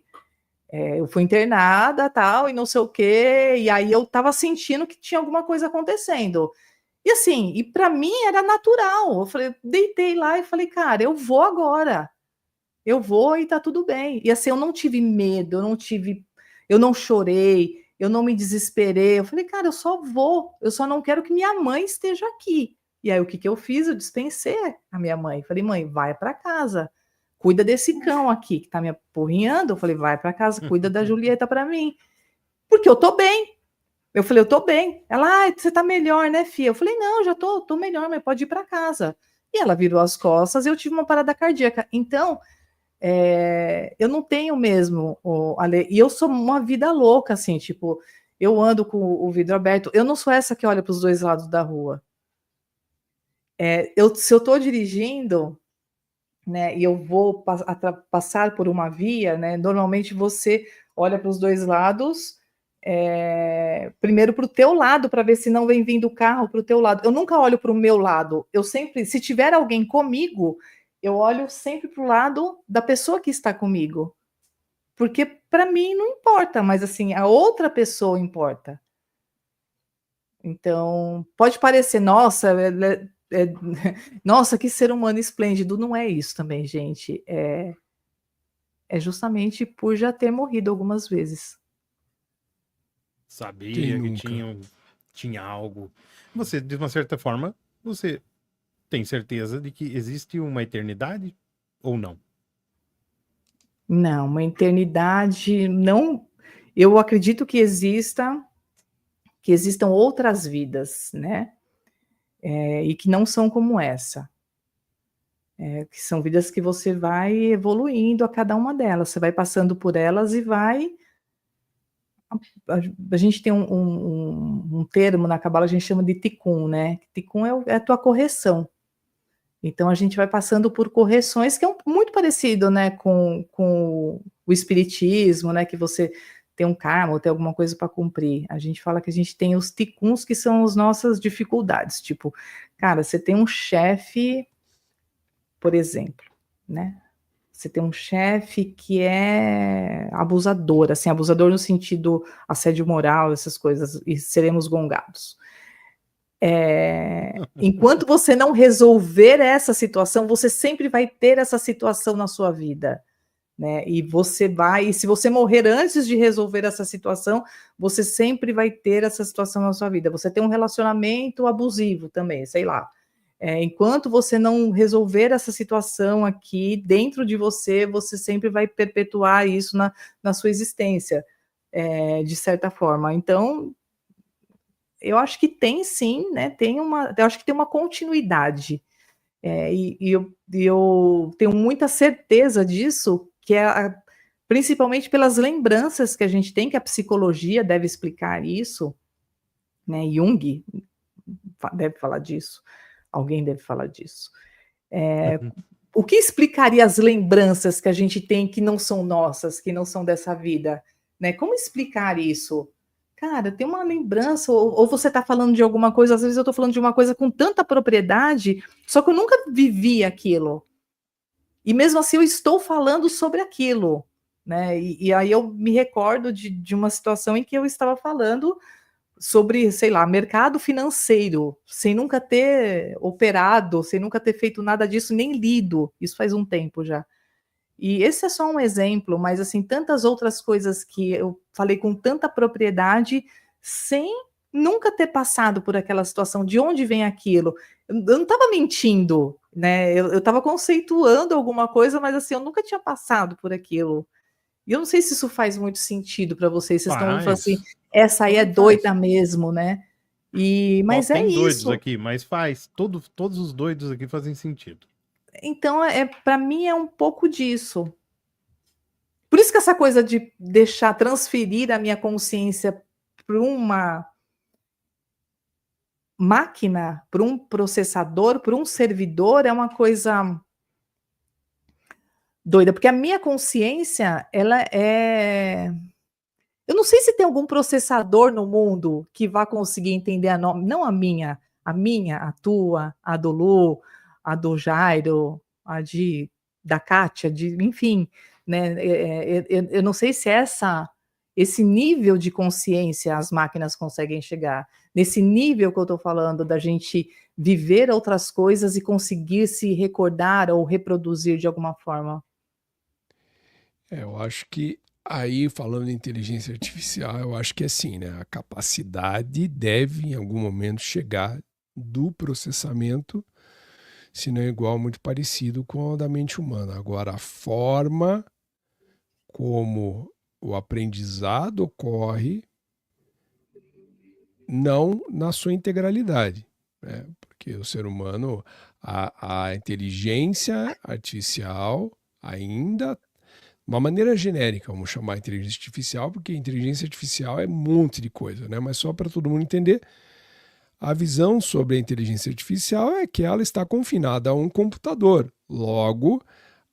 eu fui internada, tal, e não sei o quê, e aí eu estava sentindo que tinha alguma coisa acontecendo. E assim, e para mim era natural. Eu falei, deitei lá e falei, cara, eu vou agora. Eu vou e tá tudo bem. E assim, eu não tive medo, eu não chorei, eu não me desesperei. Eu falei, cara, eu só vou. Eu só não quero que minha mãe esteja aqui. E aí o que eu fiz? Eu dispensei a minha mãe. Falei, mãe, vai para casa. Cuida desse cão aqui que tá me apurrinhando. Eu falei, vai para casa, cuida da Julieta para mim. Porque eu tô bem. Eu falei, eu tô bem. Ela, você tá melhor, né, filha? Eu falei, não, já tô melhor, mas pode ir para casa. E ela virou as costas e eu tive uma parada cardíaca. Então, eu não tenho mesmo, e eu sou uma vida louca, assim, tipo, eu ando com o vidro aberto, eu não sou essa que olha para os dois lados da rua. Se eu tô dirigindo, né, e eu vou passar por uma via, né, normalmente você olha para os dois lados, primeiro para o teu lado, para ver se não vem vindo o carro para o teu lado. Eu nunca olho para o meu lado. Eu sempre, se tiver alguém comigo, eu olho sempre para o lado da pessoa que está comigo. Porque para mim não importa, mas assim, a outra pessoa importa. Então, pode parecer, nossa, nossa, que ser humano esplêndido. Não é isso também, gente. É justamente por já ter morrido algumas vezes. Sabia que tinha algo. Você, de uma certa forma, você tem certeza de que existe uma eternidade ou não? Não, uma eternidade não. Eu acredito que existam outras vidas, né? E que não são como essa. Que são vidas que você vai evoluindo a cada uma delas. Você vai passando por elas e vai. A gente tem um termo na Cabala, a gente chama de tikkun, né? Tikkun é a tua correção. Então a gente vai passando por correções que é muito parecido, né, com o espiritismo, né, que você tem um karma ou tem alguma coisa para cumprir. A gente fala que a gente tem os tikkuns, que são as nossas dificuldades. Tipo, cara, você tem um chefe, por exemplo, né? Você tem um chefe que é abusador, assim, abusador no sentido assédio moral, essas coisas, e seremos gongados. Enquanto você não resolver essa situação, você sempre vai ter essa situação na sua vida, né? E se você morrer antes de resolver essa situação, você sempre vai ter essa situação na sua vida. Você tem um relacionamento abusivo também, sei lá. Enquanto você não resolver essa situação aqui dentro de você, você sempre vai perpetuar isso na sua existência, de certa forma. Então, eu acho que tem sim, né? Eu acho que tem uma continuidade. Eu tenho muita certeza disso, que principalmente pelas lembranças que a gente tem, que a psicologia deve explicar isso, né? Jung deve falar disso, alguém deve falar disso. O que explicaria as lembranças que a gente tem que não são nossas, que não são dessa vida? Né? Como explicar isso? Cara, tem uma lembrança, ou você está falando de alguma coisa, às vezes eu estou falando de uma coisa com tanta propriedade, só que eu nunca vivi aquilo. E mesmo assim eu estou falando sobre aquilo. Né? E aí eu me recordo de uma situação em que eu estava falando sobre, sei lá, mercado financeiro, sem nunca ter operado, sem nunca ter feito nada disso, nem lido. Isso faz um tempo já. E esse é só um exemplo, mas assim, tantas outras coisas que eu falei com tanta propriedade, sem nunca ter passado por aquela situação, de onde vem aquilo. Eu não estava mentindo, né? Eu estava conceituando alguma coisa, mas assim, eu nunca tinha passado por aquilo. E eu não sei se isso faz muito sentido para vocês. Vocês estão falando assim, essa aí é doida mesmo, né? Mas é tem doidos isso. aqui, mas faz. Todos os doidos aqui fazem sentido. Então, para mim, é um pouco disso. Por isso que essa coisa de deixar transferir a minha consciência para uma máquina, para um processador, para um servidor, é uma coisa doida, porque a minha consciência, ela é... Eu não sei se tem algum processador no mundo que vá conseguir entender não a minha, a tua, a do Lu, a do Jairo, da Kátia, enfim, né? Eu não sei se esse nível de consciência as máquinas conseguem chegar. Nesse nível que eu estou falando, da gente viver outras coisas e conseguir se recordar ou reproduzir de alguma forma. Eu acho que aí, falando em inteligência artificial, eu acho que é assim, né? A capacidade deve, em algum momento, chegar do processamento, se não é igual, muito parecido com a da mente humana. Agora, a forma como o aprendizado ocorre, não na sua integralidade, né? Porque o ser humano, a inteligência artificial ainda, uma maneira genérica, vamos chamar de inteligência artificial, porque inteligência artificial é um monte de coisa, né? Mas só para todo mundo entender, a visão sobre a inteligência artificial é que ela está confinada a um computador. Logo,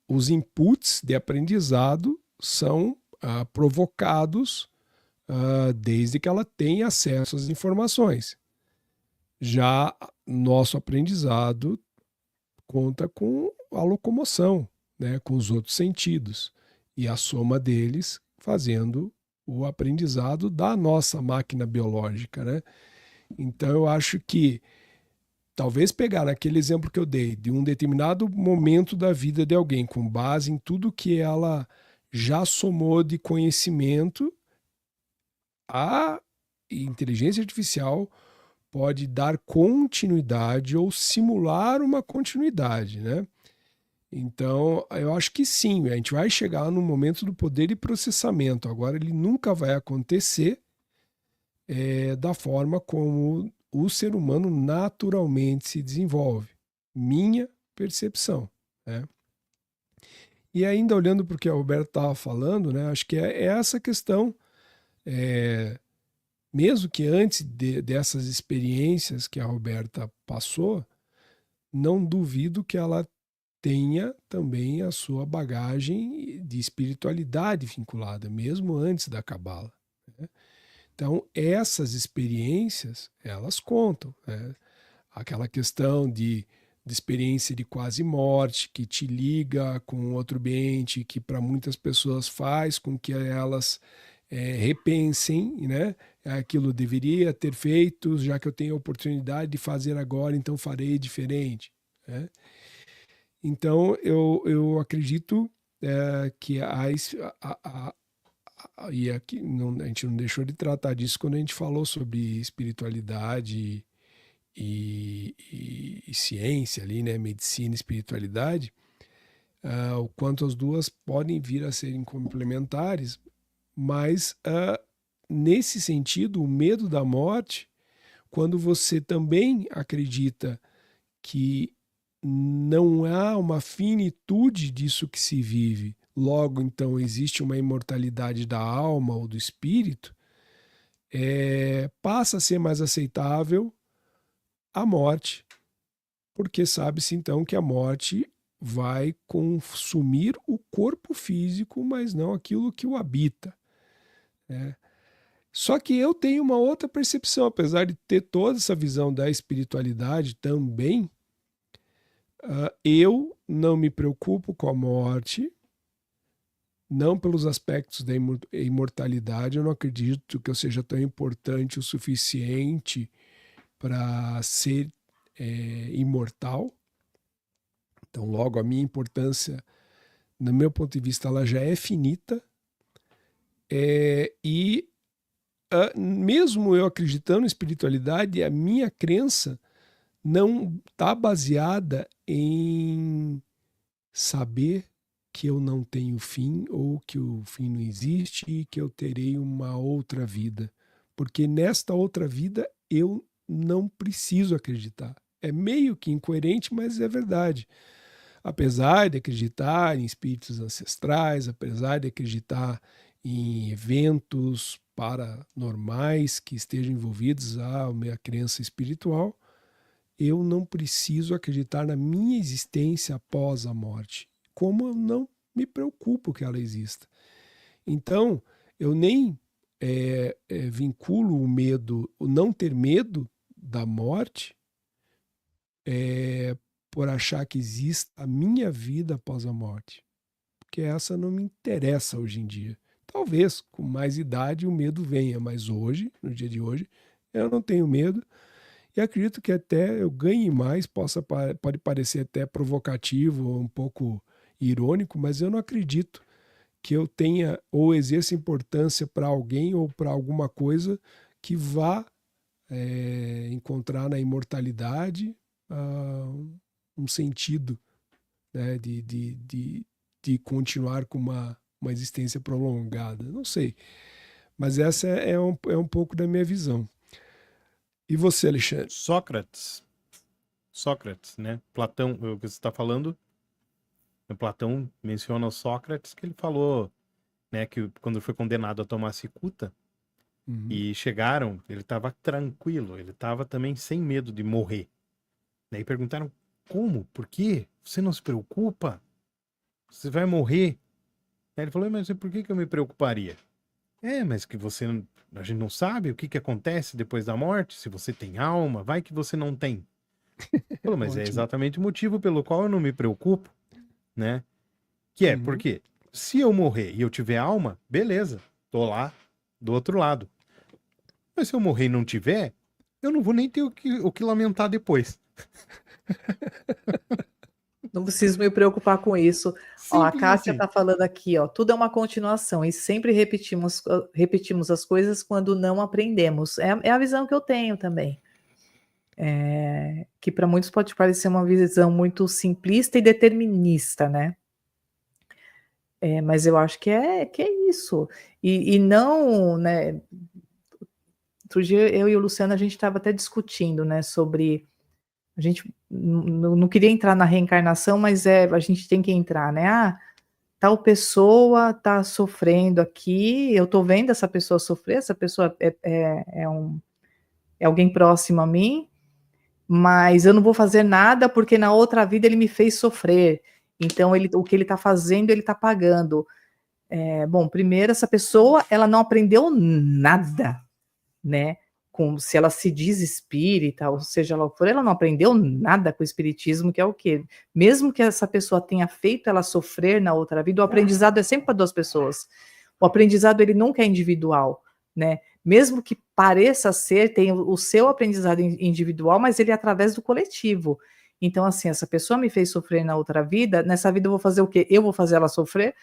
os inputs de aprendizado são provocados desde que ela tenha acesso às informações. Já nosso aprendizado conta com a locomoção, né, com os outros sentidos, e a soma deles fazendo o aprendizado da nossa máquina biológica, né? Então eu acho que talvez pegar naquele exemplo que eu dei, de um determinado momento da vida de alguém, com base em tudo que ela já somou de conhecimento, a inteligência artificial pode dar continuidade ou simular uma continuidade, né? Então, eu acho que sim, a gente vai chegar no momento do poder de processamento. Agora, ele nunca vai acontecer da forma como o ser humano naturalmente se desenvolve. Minha percepção, né? E ainda olhando para o que a Roberta estava falando, né, acho que é essa questão, mesmo que antes dessas experiências que a Roberta passou, não duvido que ela tenha também a sua bagagem de espiritualidade vinculada, mesmo antes da Cabala, né? Então, essas experiências, elas contam, né? Aquela questão de experiência de quase morte, que te liga com outro ambiente, que para muitas pessoas faz com que elas repensem, né? Aquilo deveria ter feito, já que eu tenho a oportunidade de fazer agora, então farei diferente, né? Então, eu acredito que e aqui a gente não deixou de tratar disso quando a gente falou sobre espiritualidade e ciência ali, né? Medicina e espiritualidade, o quanto as duas podem vir a serem complementares, mas nesse sentido, o medo da morte, quando você também acredita que não há uma finitude disso que se vive, logo então existe uma imortalidade da alma ou do espírito, passa a ser mais aceitável a morte, porque sabe-se então que a morte vai consumir o corpo físico, mas não aquilo que o habita, né? Só que eu tenho uma outra percepção, apesar de ter toda essa visão da espiritualidade também, eu não me preocupo com a morte, não pelos aspectos da imortalidade. Eu não acredito que eu seja tão importante o suficiente para ser imortal. Então, logo, a minha importância, no meu ponto de vista, ela já é finita. E mesmo eu acreditando em espiritualidade, a minha crença não está baseada em saber que eu não tenho fim ou que o fim não existe e que eu terei uma outra vida. Porque nesta outra vida eu não preciso acreditar. É meio que incoerente, mas é verdade. Apesar de acreditar em espíritos ancestrais, apesar de acreditar em eventos paranormais que estejam envolvidos à minha crença espiritual, eu não preciso acreditar na minha existência após a morte, como eu não me preocupo que ela exista. Então, eu nem vinculo o medo, o não ter medo da morte, por achar que existe a minha vida após a morte, porque essa não me interessa hoje em dia. Talvez com mais idade o medo venha, mas hoje, no dia de hoje, eu não tenho medo. E acredito que até eu ganhe mais, pode parecer até provocativo, um pouco irônico, mas eu não acredito que eu tenha ou exerça importância para alguém ou para alguma coisa que vá encontrar na imortalidade um sentido, né, de continuar com uma existência prolongada. Não sei, mas essa é um pouco da minha visão. E você, Alexandre? Sócrates, né? Platão, o que você está falando, Platão menciona o Sócrates, que ele falou, né, que quando foi condenado a tomar cicuta, e chegaram, ele estava tranquilo, ele estava também sem medo de morrer. Daí perguntaram, como? Por quê? Você não se preocupa? Você vai morrer? Aí ele falou, mas por que eu me preocuparia? Mas que a gente não sabe o que acontece depois da morte, se você tem alma, vai que você não tem. Falou, mas é exatamente o motivo pelo qual eu não me preocupo, né? Que é, porque se eu morrer e eu tiver alma, beleza, tô lá do outro lado. Mas se eu morrer e não tiver, eu não vou nem ter o que lamentar depois. Não preciso me preocupar com isso. Ó, a Cássia está falando aqui, ó, tudo é uma continuação e sempre repetimos as coisas quando não aprendemos. É a visão que eu tenho também. Que para muitos pode parecer uma visão muito simplista e determinista, né? Mas eu acho que é isso. E não, né? Outro dia eu e o Luciano a gente estava até discutindo, né, sobre a gente não queria entrar na reencarnação, mas a gente tem que entrar, né? Tal pessoa está sofrendo aqui, eu estou vendo essa pessoa sofrer, essa pessoa é alguém próximo a mim, mas eu não vou fazer nada porque na outra vida ele me fez sofrer. Então o que ele está fazendo, ele está pagando. Bom, primeiro, essa pessoa ela não aprendeu nada, né? Se ela se diz espírita, ou seja lá o que for, ela não aprendeu nada com o espiritismo, que é o quê? Mesmo que essa pessoa tenha feito ela sofrer na outra vida, o aprendizado é sempre para duas pessoas. O aprendizado, ele nunca é individual, né? Mesmo que pareça ser, tem o seu aprendizado individual, mas ele é através do coletivo. Então, assim, essa pessoa me fez sofrer na outra vida, nessa vida eu vou fazer o quê? Eu vou fazer ela sofrer?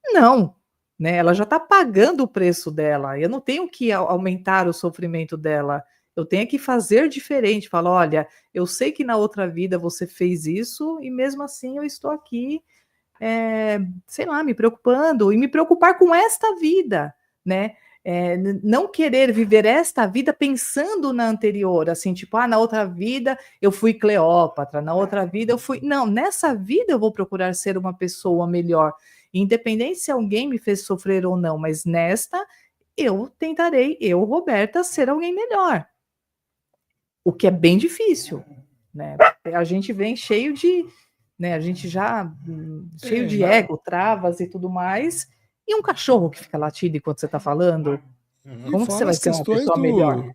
Não, né? Ela já está pagando o preço dela. Eu não tenho que aumentar o sofrimento dela. Eu tenho que fazer diferente. Falar, olha, eu sei que na outra vida você fez isso e mesmo assim eu estou aqui, sei lá, me preocupando e me preocupar com esta vida, né? não querer viver esta vida pensando na anterior, assim, tipo, na outra vida eu fui Cleópatra, na outra vida eu fui... Não, nessa vida eu vou procurar ser uma pessoa melhor, independente se alguém me fez sofrer ou não, mas nesta eu tentarei, eu, Roberta, ser alguém melhor. O que é bem difícil, né? A gente vem cheio de... Né, a gente já cheio de ego, travas e tudo mais... E um cachorro que fica latindo enquanto você está falando? Como você vai ser uma pessoa melhor?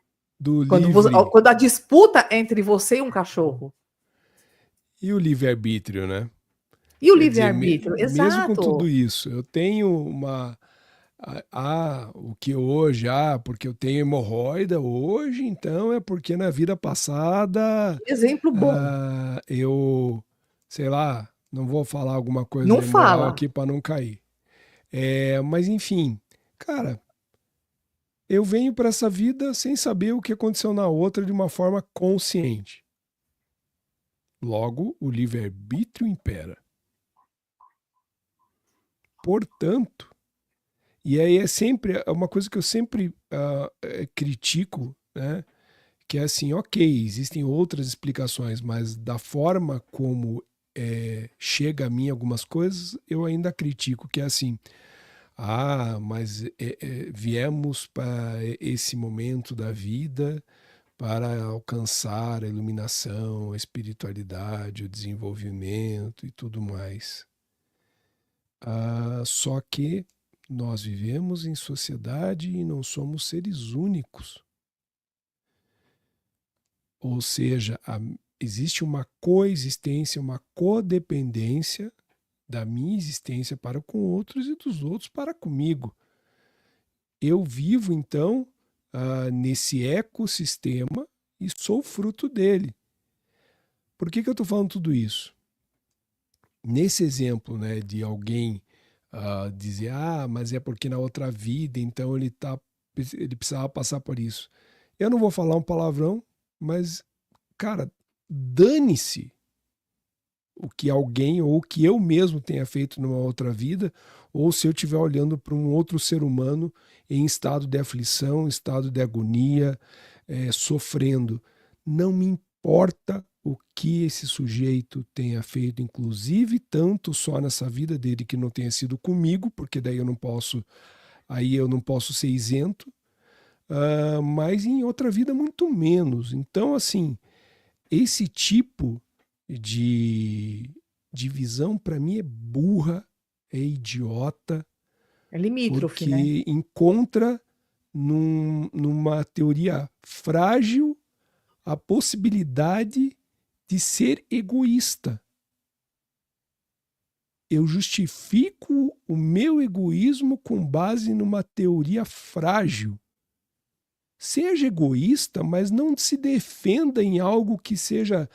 Quando a disputa entre você e um cachorro. E o livre-arbítrio, né? E o livre-arbítrio, exato. Mesmo com tudo isso, eu tenho o que hoje, porque eu tenho hemorroida hoje, então é porque na vida passada... Exemplo bom. Eu, sei lá, não vou falar alguma coisa não fala aqui para não cair. Mas enfim, cara, eu venho para essa vida sem saber o que aconteceu na outra de uma forma consciente. Logo, o livre-arbítrio impera. Portanto, e aí é sempre uma coisa que eu sempre critico, né? Que é assim, ok, existem outras explicações, mas da forma como chega a mim algumas coisas, eu ainda critico, que é assim... mas viemos para esse momento da vida para alcançar a iluminação, a espiritualidade, o desenvolvimento e tudo mais. Só que nós vivemos em sociedade e não somos seres únicos. Ou seja, existe uma coexistência, uma codependência da minha existência para com outros e dos outros para comigo. Eu vivo, então, nesse ecossistema e sou fruto dele. Por que eu estou falando tudo isso? Nesse exemplo, né, de alguém dizer, mas é porque na outra vida, então ele precisava passar por isso. Eu não vou falar um palavrão, mas, cara, dane-se o que alguém ou o que eu mesmo tenha feito numa outra vida, ou se eu estiver olhando para um outro ser humano em estado de aflição, estado de agonia, sofrendo. Não me importa o que esse sujeito tenha feito, inclusive tanto só nessa vida dele que não tenha sido comigo, porque daí eu não posso ser isento, mas em outra vida muito menos. Então, assim, esse tipo de visão para mim é burra, é idiota, é limítrofe, porque né? encontra numa teoria frágil a possibilidade de ser egoísta. Eu justifico o meu egoísmo com base numa teoria frágil. Seja egoísta, mas não se defenda em algo que seja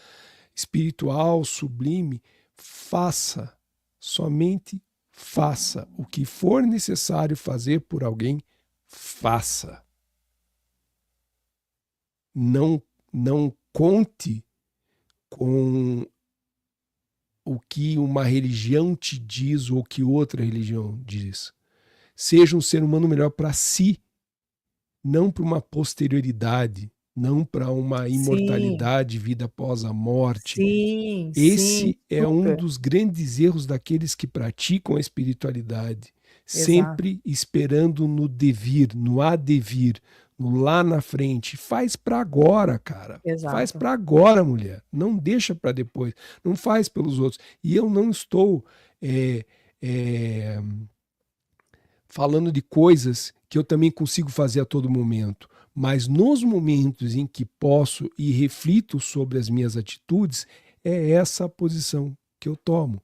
espiritual, sublime. Faça, somente faça. O que for necessário fazer por alguém, faça. Não conte com o que uma religião te diz ou que outra religião diz. Seja um ser humano melhor para si, não para uma posterioridade, não para uma imortalidade, vida após a morte. Esse é um dos grandes erros daqueles que praticam a espiritualidade, sempre esperando no devir, no advir, no lá na frente. Faz para agora, cara. Faz para agora, mulher. Não deixa para depois. Não faz pelos outros. E eu não estou falando de coisas que eu também consigo fazer a todo momento. Mas nos momentos em que posso e reflito sobre as minhas atitudes, é essa a posição que eu tomo.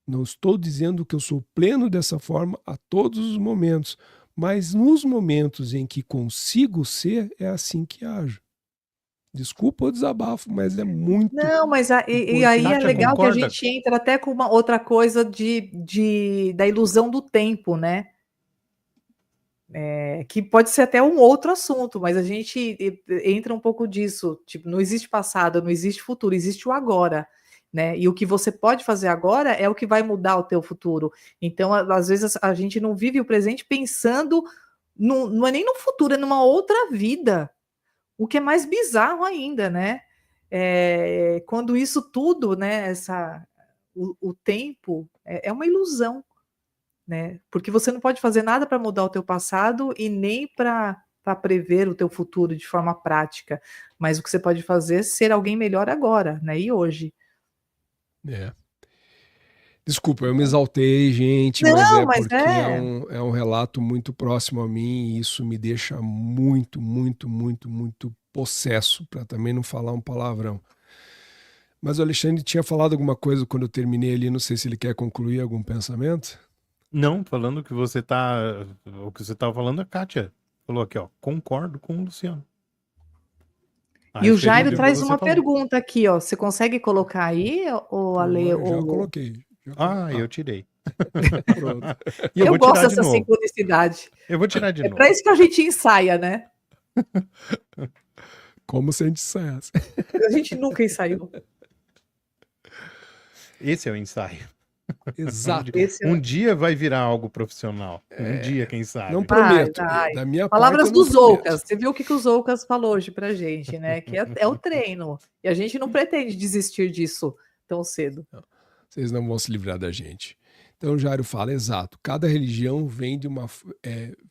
Não estou dizendo que eu sou pleno dessa forma a todos os momentos, mas nos momentos em que consigo ser, é assim que ajo. Desculpa o desabafo, mas é muito... Não, mas e aí é legal que a gente entra até com uma outra coisa da ilusão do tempo, né? Que pode ser até um outro assunto, mas a gente entra um pouco disso, tipo, não existe passado, não existe futuro, existe o agora, né? E o que você pode fazer agora é o que vai mudar o teu futuro. Então, às vezes, a gente não vive o presente pensando não é nem no futuro, é numa outra vida. O que é mais bizarro ainda, né? Quando isso tudo, né? O tempo é uma ilusão, né? Porque você não pode fazer nada para mudar o teu passado e nem para prever o teu futuro de forma prática. Mas o que você pode fazer é ser alguém melhor agora, né? E hoje. Desculpa, eu me exaltei, gente, mas Não, é mas porque é um relato muito próximo a mim e isso me deixa muito, muito, muito, muito possesso, para também não falar um palavrão. Mas o Alexandre tinha falado alguma coisa quando eu terminei ali, não sei se ele quer concluir algum pensamento. Não, falando que você tá. O que você tava falando, a Kátia falou aqui, ó. Concordo com o Luciano. E o Jairo que traz você uma falou. pergunta aqui, ó. Você consegue colocar aí, ou Ale? Eu já Ou... coloquei. Eu tirei. Pronto. E Eu vou gosto tirar de dessa novo. sincronicidade. Eu vou tirar de É novo. para isso que a gente ensaia, né? Como se a gente ensaiasse. A gente nunca ensaiou. Esse é o ensaio. Exato. Um dia vai virar algo profissional. Um dia, quem sabe. Não prometo. Vai. Da minha Palavras parte, eu não dos prometo. Oucas. Você viu o que o Zoucas falou hoje pra gente, né? Que é o treino. E a gente não pretende desistir disso tão cedo. Vocês não vão se livrar da gente. Então, Jairo fala, exato. Cada religião vem de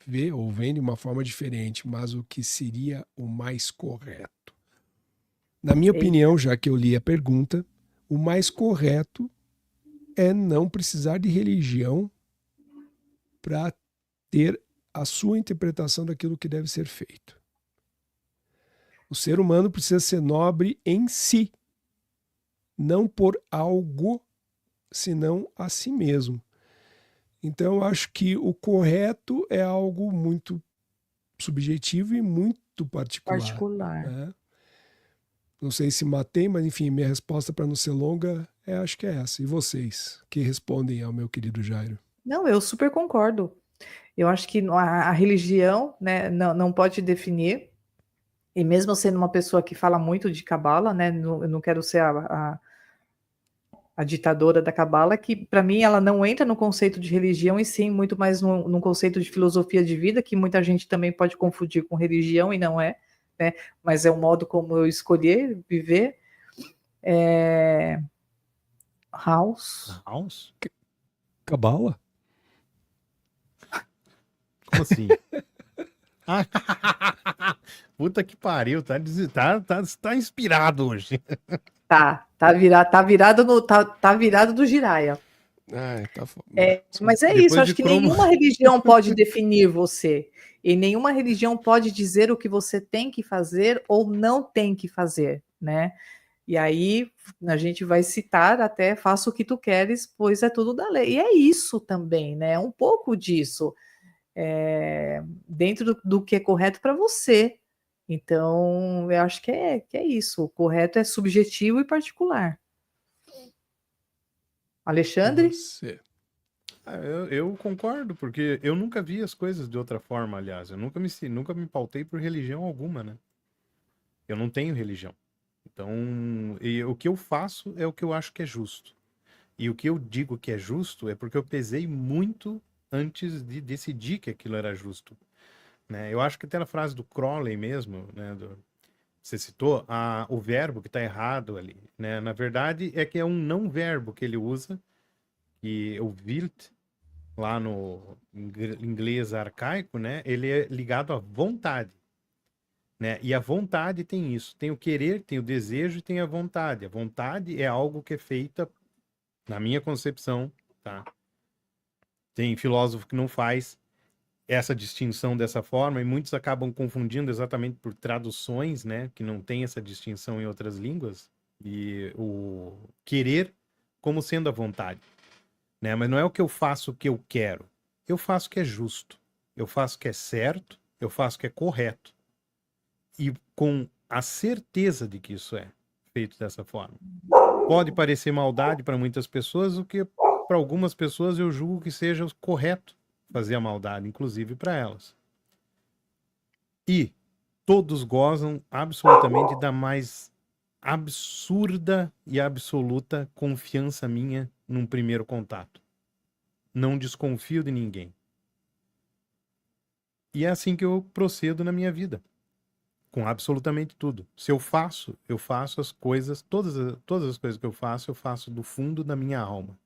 vem de uma forma diferente, mas o que seria o mais correto? Na minha opinião, já que eu li a pergunta, o mais correto é não precisar de religião para ter a sua interpretação daquilo que deve ser feito. O ser humano precisa ser nobre em si, não por algo, senão a si mesmo. Então, eu acho que o correto é algo muito subjetivo e muito particular. Né? Não sei se matei, mas enfim, minha resposta para não ser longa, acho que é essa. E vocês, que respondem ao meu querido Jairo? Não, eu super concordo. Eu acho que a religião, né, não pode definir, e mesmo sendo uma pessoa que fala muito de cabala, né, eu não quero ser a ditadora da cabala, que para mim ela não entra no conceito de religião e sim muito mais no conceito de filosofia de vida, que muita gente também pode confundir com religião e não é, né? Mas é um modo como eu escolhi viver. House? Cabala? Como assim? Puta que pariu, tá inspirado hoje. Tá virado do Jiraya. Mas é isso, acho que nenhuma religião pode definir você. E nenhuma religião pode dizer o que você tem que fazer ou não tem que fazer, né? E aí a gente vai citar até faça o que tu queres, pois é tudo da lei. E é isso também, né? Um pouco disso. Dentro do que é correto para você. Então, eu acho que é isso. O correto é subjetivo e particular. Alexandre? Você. Eu concordo, porque eu nunca vi as coisas de outra forma, aliás. Eu nunca me pautei por religião alguma, né? Eu não tenho religião. Então, o que eu faço é o que eu acho que é justo. E o que eu digo que é justo é porque eu pesei muito antes de decidir que aquilo era justo. Né? Eu acho que até na frase do Crowley mesmo, né, você citou, o verbo que está errado ali. Né? Na verdade, é que é um não verbo que ele usa, que o wilt, lá no inglês arcaico, né, ele é ligado à vontade. Né? E a vontade tem isso. Tem o querer, tem o desejo e tem a vontade. A vontade é algo que é feita, na minha concepção, tá? Tem filósofo que não faz essa distinção dessa forma e muitos acabam confundindo exatamente por traduções, né, que não tem essa distinção em outras línguas, e o querer como sendo a vontade, né? Mas não é o que eu faço o que eu quero. Eu faço o que é justo. Eu faço o que é certo, eu faço o que é correto. E com a certeza de que isso é feito dessa forma. Pode parecer maldade para muitas pessoas, o que para algumas pessoas eu julgo que seja correto fazer a maldade, inclusive para elas. E todos gozam absolutamente da mais absurda e absoluta confiança minha num primeiro contato. Não desconfio de ninguém. E é assim que eu procedo na minha vida, com absolutamente tudo. Se eu faço as coisas, todas as coisas que eu faço do fundo da minha alma.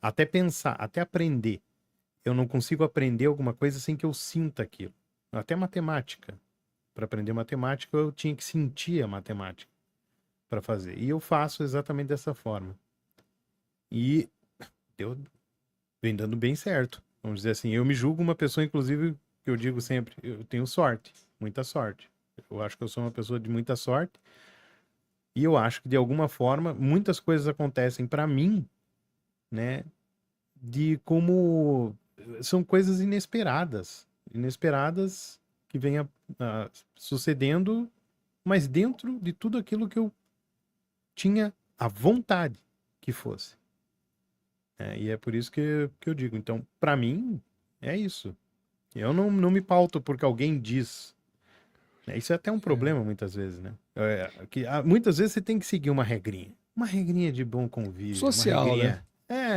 Até pensar, até aprender. Eu não consigo aprender alguma coisa sem que eu sinta aquilo. Até matemática. Para aprender matemática, eu tinha que sentir a matemática para fazer. E eu faço exatamente dessa forma. E eu vem dando bem certo. Vamos dizer assim, eu me julgo uma pessoa, inclusive, que eu digo sempre, eu tenho sorte, muita sorte. Eu acho que eu sou uma pessoa de muita sorte. E eu acho que, de alguma forma, muitas coisas acontecem para mim, né? De como são coisas inesperadas. Inesperadas que vêm sucedendo, mas dentro de tudo aquilo que eu tinha a vontade que fosse. E é por isso que eu digo. Então, para mim, é isso. Eu não me pauto porque alguém diz. Isso é até um problema muitas vezes, né? Muitas vezes você tem que seguir uma regrinha. Uma regrinha de bom convívio. Social, né?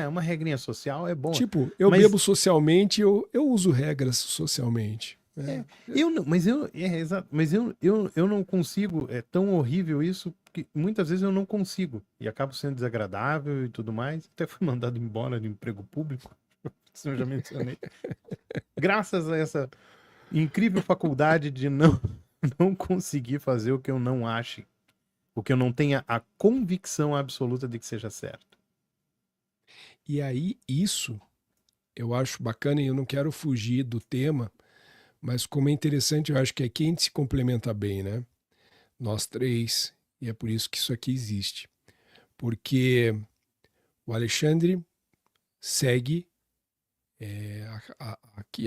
Uma regrinha social é boa. Tipo, eu bebo socialmente, eu uso regras socialmente. Eu não consigo, é tão horrível isso, que muitas vezes eu não consigo. E acabo sendo desagradável e tudo mais. Até fui mandado embora de emprego público, isso eu já mencionei. Graças a essa incrível faculdade de não conseguir fazer o que eu não ache, o que eu não tenha a convicção absoluta de que seja certo. E aí, isso eu acho bacana, e eu não quero fugir do tema, mas como é interessante, eu acho que aqui a gente se complementa bem, né? Nós três, e é por isso que isso aqui existe. Porque o Alexandre segue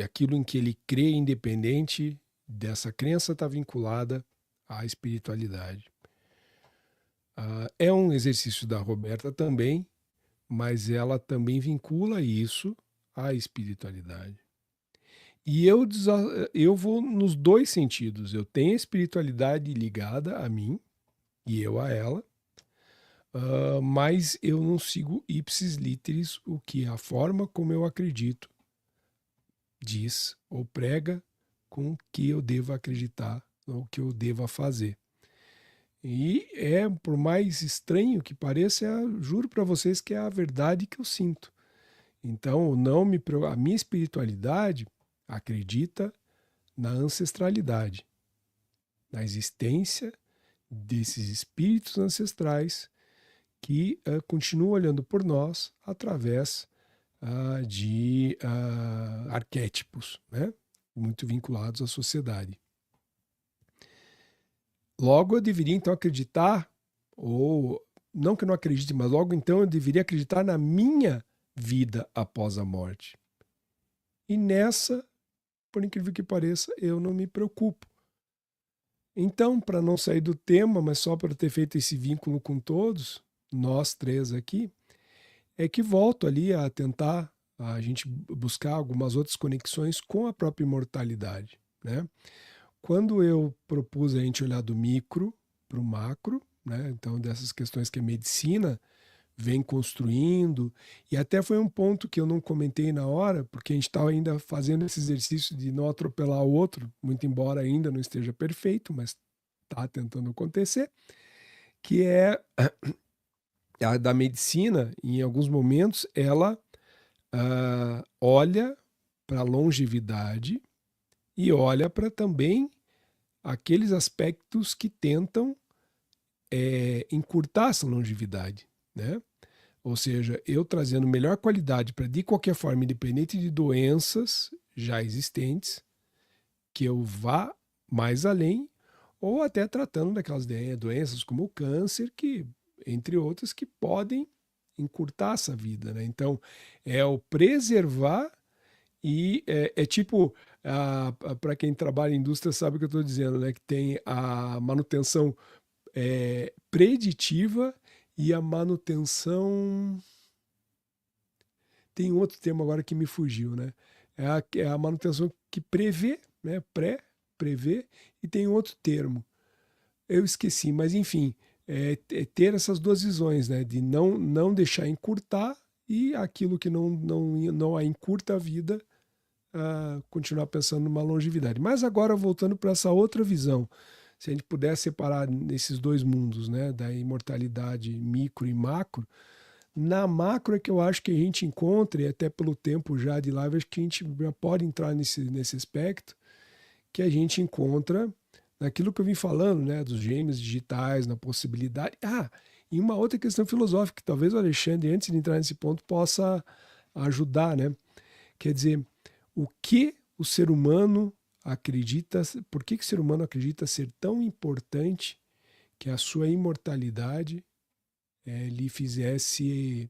aquilo em que ele crê, independente dessa crença estar vinculada à espiritualidade. É um exercício da Roberta também, mas ela também vincula isso à espiritualidade. E eu vou nos dois sentidos. Eu tenho a espiritualidade ligada a mim e eu a ela, mas eu não sigo ipsis literis o que a forma como eu acredito diz ou prega com o que eu devo acreditar ou o que eu devo fazer. E por mais estranho que pareça, juro para vocês que é a verdade que eu sinto. Então, a minha espiritualidade acredita na ancestralidade, na existência desses espíritos ancestrais que continuam olhando por nós através de arquétipos, né? Muito vinculados à sociedade. Logo eu deveria então acreditar, ou não que eu não acredite, mas logo então eu deveria acreditar na minha vida após a morte. E nessa, por incrível que pareça, eu não me preocupo. Então, para não sair do tema, mas só para ter feito esse vínculo com todos, nós três aqui, é que volto ali a tentar a gente buscar algumas outras conexões com a própria imortalidade, né? Quando eu propus a gente olhar do micro para o macro, né? Então dessas questões que a medicina vem construindo, e até foi um ponto que eu não comentei na hora, porque a gente estava ainda fazendo esse exercício de não atropelar o outro, muito embora ainda não esteja perfeito, mas está tentando acontecer, que é a da medicina, em alguns momentos, ela olha para a longevidade e olha para também aqueles aspectos que tentam encurtar essa longevidade, né? Ou seja, eu trazendo melhor qualidade para, de qualquer forma, independente de doenças já existentes, que eu vá mais além, ou até tratando daquelas doenças como o câncer, que, entre outras, que podem encurtar essa vida, né? Então, é o preservar e tipo, para quem trabalha em indústria sabe o que eu estou dizendo, né? Que tem a manutenção preditiva e a manutenção... Tem um outro termo agora que me fugiu, né? É a manutenção que prevê, né? Prevê, e tem outro termo. Eu esqueci, mas enfim, ter essas duas visões, né? De não deixar encurtar e aquilo que não encurta a vida, continuar pensando numa longevidade. Mas agora, voltando para essa outra visão, se a gente puder separar nesses dois mundos, né, da imortalidade micro e macro, na macro é que eu acho que a gente encontra, e até pelo tempo já de live, acho que a gente já pode entrar nesse aspecto, que a gente encontra naquilo que eu vim falando, né, dos gêmeos digitais, na possibilidade. E uma outra questão filosófica, que talvez o Alexandre, antes de entrar nesse ponto, possa ajudar, né? Quer dizer, o que o ser humano acredita, por que o ser humano acredita ser tão importante que a sua imortalidade lhe fizesse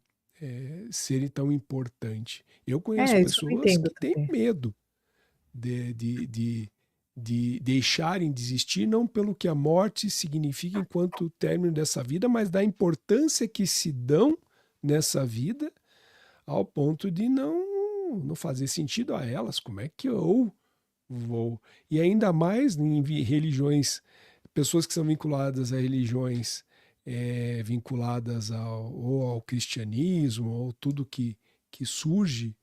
ser tão importante? Eu conheço Isso eu pessoas entendo que têm também. medo de deixarem de existir, não pelo que a morte significa enquanto término dessa vida, mas da importância que se dão nessa vida ao ponto de não fazer sentido a elas. Como é que eu vou? E ainda mais em religiões, pessoas que são vinculadas a religiões vinculadas ou ao cristianismo, ou tudo que surge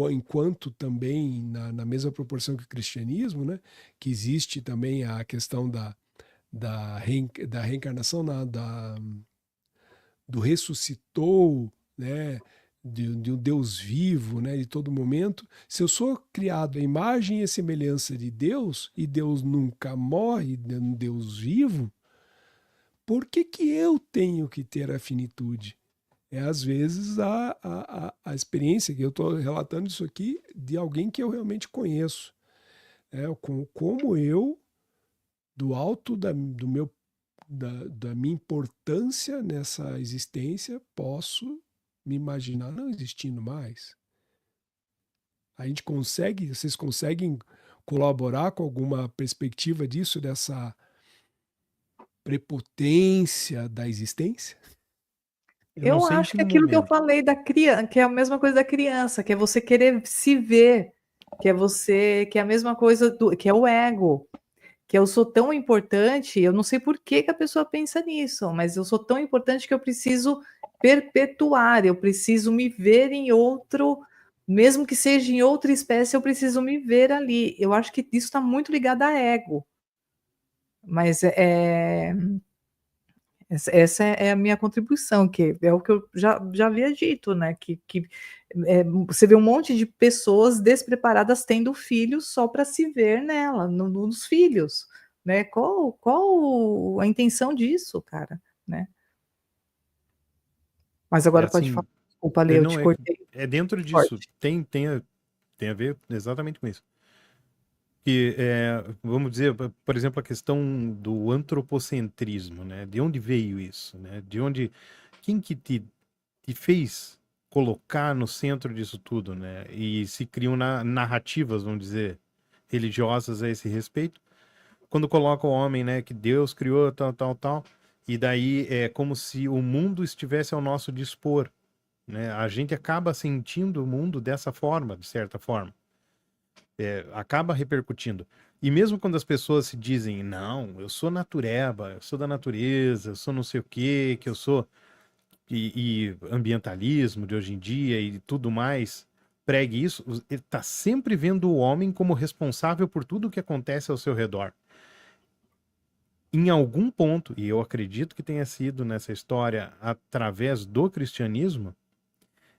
enquanto também na mesma proporção que o cristianismo, né, que existe também a questão da reencarnação, do ressuscitou, né, de um Deus vivo, né, de todo momento. Se eu sou criado à imagem e semelhança de Deus, e Deus nunca morre, um Deus vivo, por que eu tenho que ter a finitude? É, às vezes, a experiência que eu estou relatando isso aqui de alguém que eu realmente conheço. Como eu, do alto da minha importância nessa existência, posso me imaginar não existindo mais. Vocês conseguem colaborar com alguma perspectiva disso, dessa prepotência da existência? Eu não Eu sei em acho que que aquilo que eu momento. falei da criança, que é a mesma coisa da criança, que é você querer se ver, que é a mesma coisa que é o ego, que eu sou tão importante, eu não sei por que que a pessoa pensa nisso, mas eu sou tão importante que eu preciso perpetuar, eu preciso me ver em outro, mesmo que seja em outra espécie, eu preciso me ver ali. Eu acho que isso está muito ligado a ego, mas essa é a minha contribuição, que é o que eu já havia dito, né? Você vê um monte de pessoas despreparadas tendo filhos só para se ver nela, nos filhos, né? Qual a intenção disso, cara, né? Mas É agora pode assim, falar. Desculpa, Lê, eu não te é, cortei é dentro disso. forte. Tem a ver exatamente com isso. Que vamos dizer, por exemplo, a questão do antropocentrismo, né? De onde veio isso, né? Quem que te fez colocar no centro disso tudo, né? E se criam narrativas, vamos dizer, religiosas a esse respeito, quando coloca o homem, né? Que Deus criou tal, tal, tal, e daí é como se o mundo estivesse ao nosso dispor, né? A gente acaba sentindo o mundo dessa forma, de certa forma. Acaba repercutindo. E mesmo quando as pessoas se dizem, não, eu sou natureba, eu sou da natureza, eu sou não sei o quê, que eu sou. E ambientalismo de hoje em dia e tudo mais, pregue isso, ele está sempre vendo o homem como responsável por tudo o que acontece ao seu redor. Em algum ponto, e eu acredito que tenha sido nessa história através do cristianismo,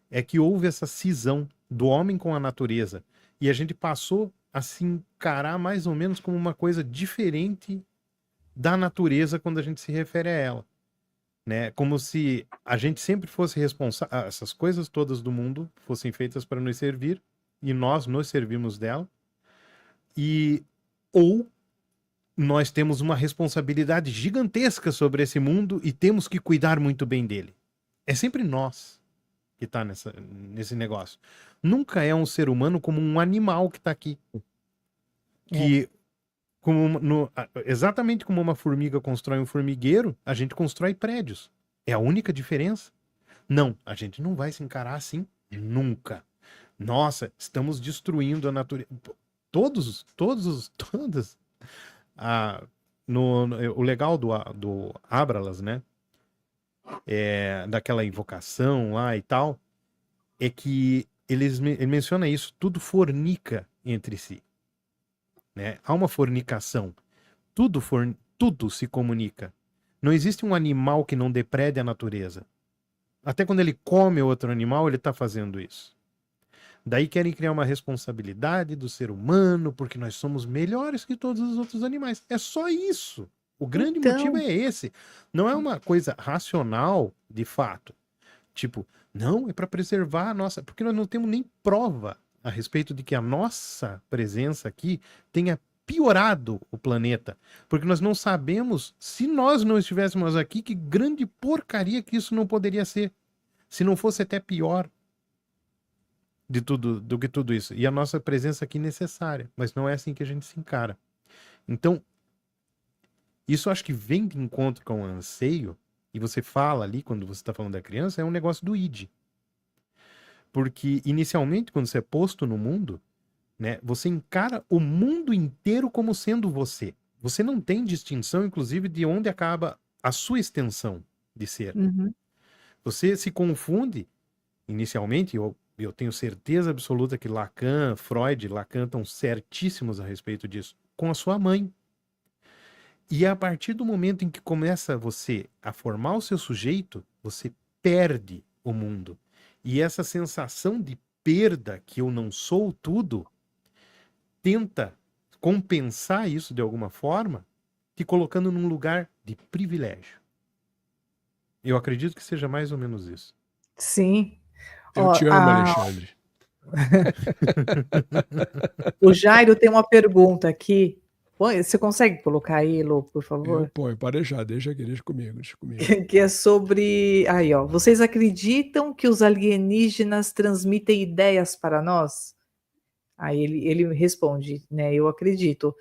é que houve essa cisão do homem com a natureza. E a gente passou a se encarar mais ou menos como uma coisa diferente da natureza quando a gente se refere a ela. Né? Como se a gente sempre fosse responsável, essas coisas todas do mundo fossem feitas para nos servir e nós nos servimos dela. E ou nós temos uma responsabilidade gigantesca sobre esse mundo e temos que cuidar muito bem dele. É sempre nós que está nesse negócio. Nunca é um ser humano como um animal que está aqui. É. Que, exatamente como uma formiga constrói um formigueiro, a gente constrói prédios. É a única diferença. Não, a gente não vai se encarar assim nunca. Nossa, estamos destruindo a natureza. Todas. Ah, o legal do Ábralas, né? Daquela invocação lá e tal, é que ele menciona isso, tudo fornica entre si, né? Há uma fornicação, tudo se comunica. Não existe um animal que não deprede a natureza. Até quando ele come outro animal, ele está fazendo isso. Daí querem criar uma responsabilidade do ser humano, porque nós somos melhores que todos os outros animais. É só isso. O grande motivo é esse. Não é uma coisa racional, de fato. Tipo, não, é para preservar a nossa... Porque nós não temos nem prova a respeito de que a nossa presença aqui tenha piorado o planeta. Porque nós não sabemos, se nós não estivéssemos aqui, que grande porcaria que isso não poderia ser. Se não fosse até pior do que tudo isso. E a nossa presença aqui é necessária. Mas não é assim que a gente se encara. Então, isso acho que vem de encontro com o anseio, e você fala ali, quando você está falando da criança, é um negócio do id. Porque, inicialmente, quando você é posto no mundo, né, você encara o mundo inteiro como sendo você. Você não tem distinção, inclusive, de onde acaba a sua extensão de ser. Uhum. Você se confunde, inicialmente, eu tenho certeza absoluta que Lacan, Freud, Lacan estão certíssimos a respeito disso, com a sua mãe. E a partir do momento em que começa você a formar o seu sujeito, você perde o mundo. E essa sensação de perda, que eu não sou tudo, tenta compensar isso de alguma forma, te colocando num lugar de privilégio. Eu acredito que seja mais ou menos isso. Sim. Eu te amo, Alexandre. O Jairo tem uma pergunta aqui. Você consegue colocar aí, Lô, por favor? Eu ponho, pode deixar, deixa aqui, deixa comigo. Que é sobre... Aí, ó. Vocês acreditam que os alienígenas transmitem ideias para nós? Aí ele responde, né? Eu acredito.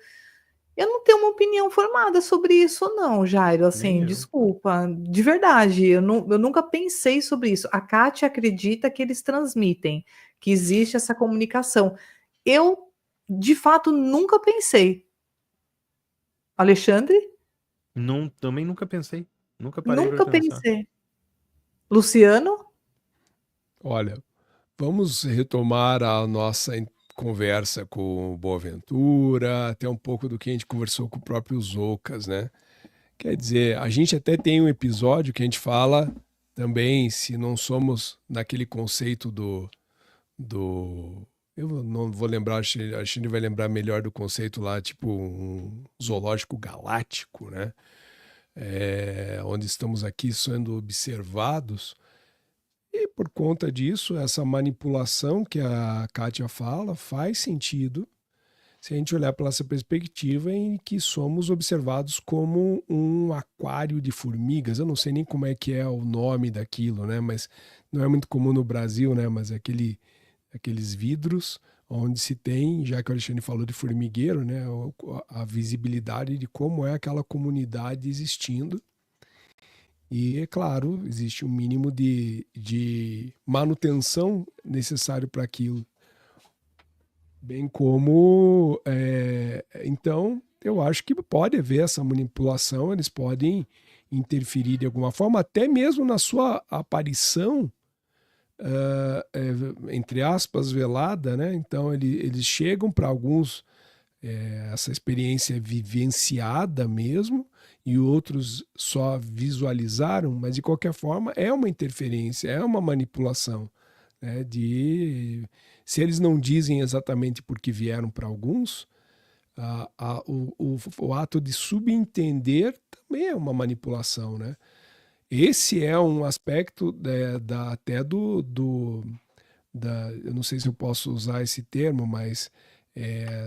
Eu não tenho uma opinião formada sobre isso, não, Jairo. Assim, desculpa. De verdade, eu nunca pensei sobre isso. A Kátia acredita que eles transmitem, que existe essa comunicação. Eu, de fato, nunca pensei. Alexandre? Não, também nunca pensei. Nunca parei Nunca para pensar. pensei. Luciano? Olha, vamos retomar a nossa conversa com o Boaventura, até um pouco do que a gente conversou com o próprio Zoucas, né? Quer dizer, a gente até tem um episódio que a gente fala também se não somos naquele conceito do eu não vou lembrar, a gente vai lembrar melhor do conceito lá, tipo um zoológico galáctico, né? Onde estamos aqui sendo observados. E por conta disso, essa manipulação que a Kátia fala faz sentido se a gente olhar pela essa perspectiva em que somos observados como um aquário de formigas. Eu não sei nem como é que é o nome daquilo, né? Mas não é muito comum no Brasil, né? Mas aqueles vidros onde se tem, já que o Alexandre falou de formigueiro, né? A visibilidade de como é aquela comunidade existindo. E, é claro, existe um mínimo de manutenção necessário para aquilo. Bem como, então, eu acho que pode haver essa manipulação, eles podem interferir de alguma forma, até mesmo na sua aparição, entre aspas, velada, né? Então, eles chegam para alguns, essa experiência vivenciada mesmo, e outros só visualizaram, mas de qualquer forma é uma interferência, é uma manipulação, né? Se eles não dizem exatamente por que vieram para alguns, o ato de subentender também é uma manipulação, né? Esse é um aspecto até eu não sei se eu posso usar esse termo, mas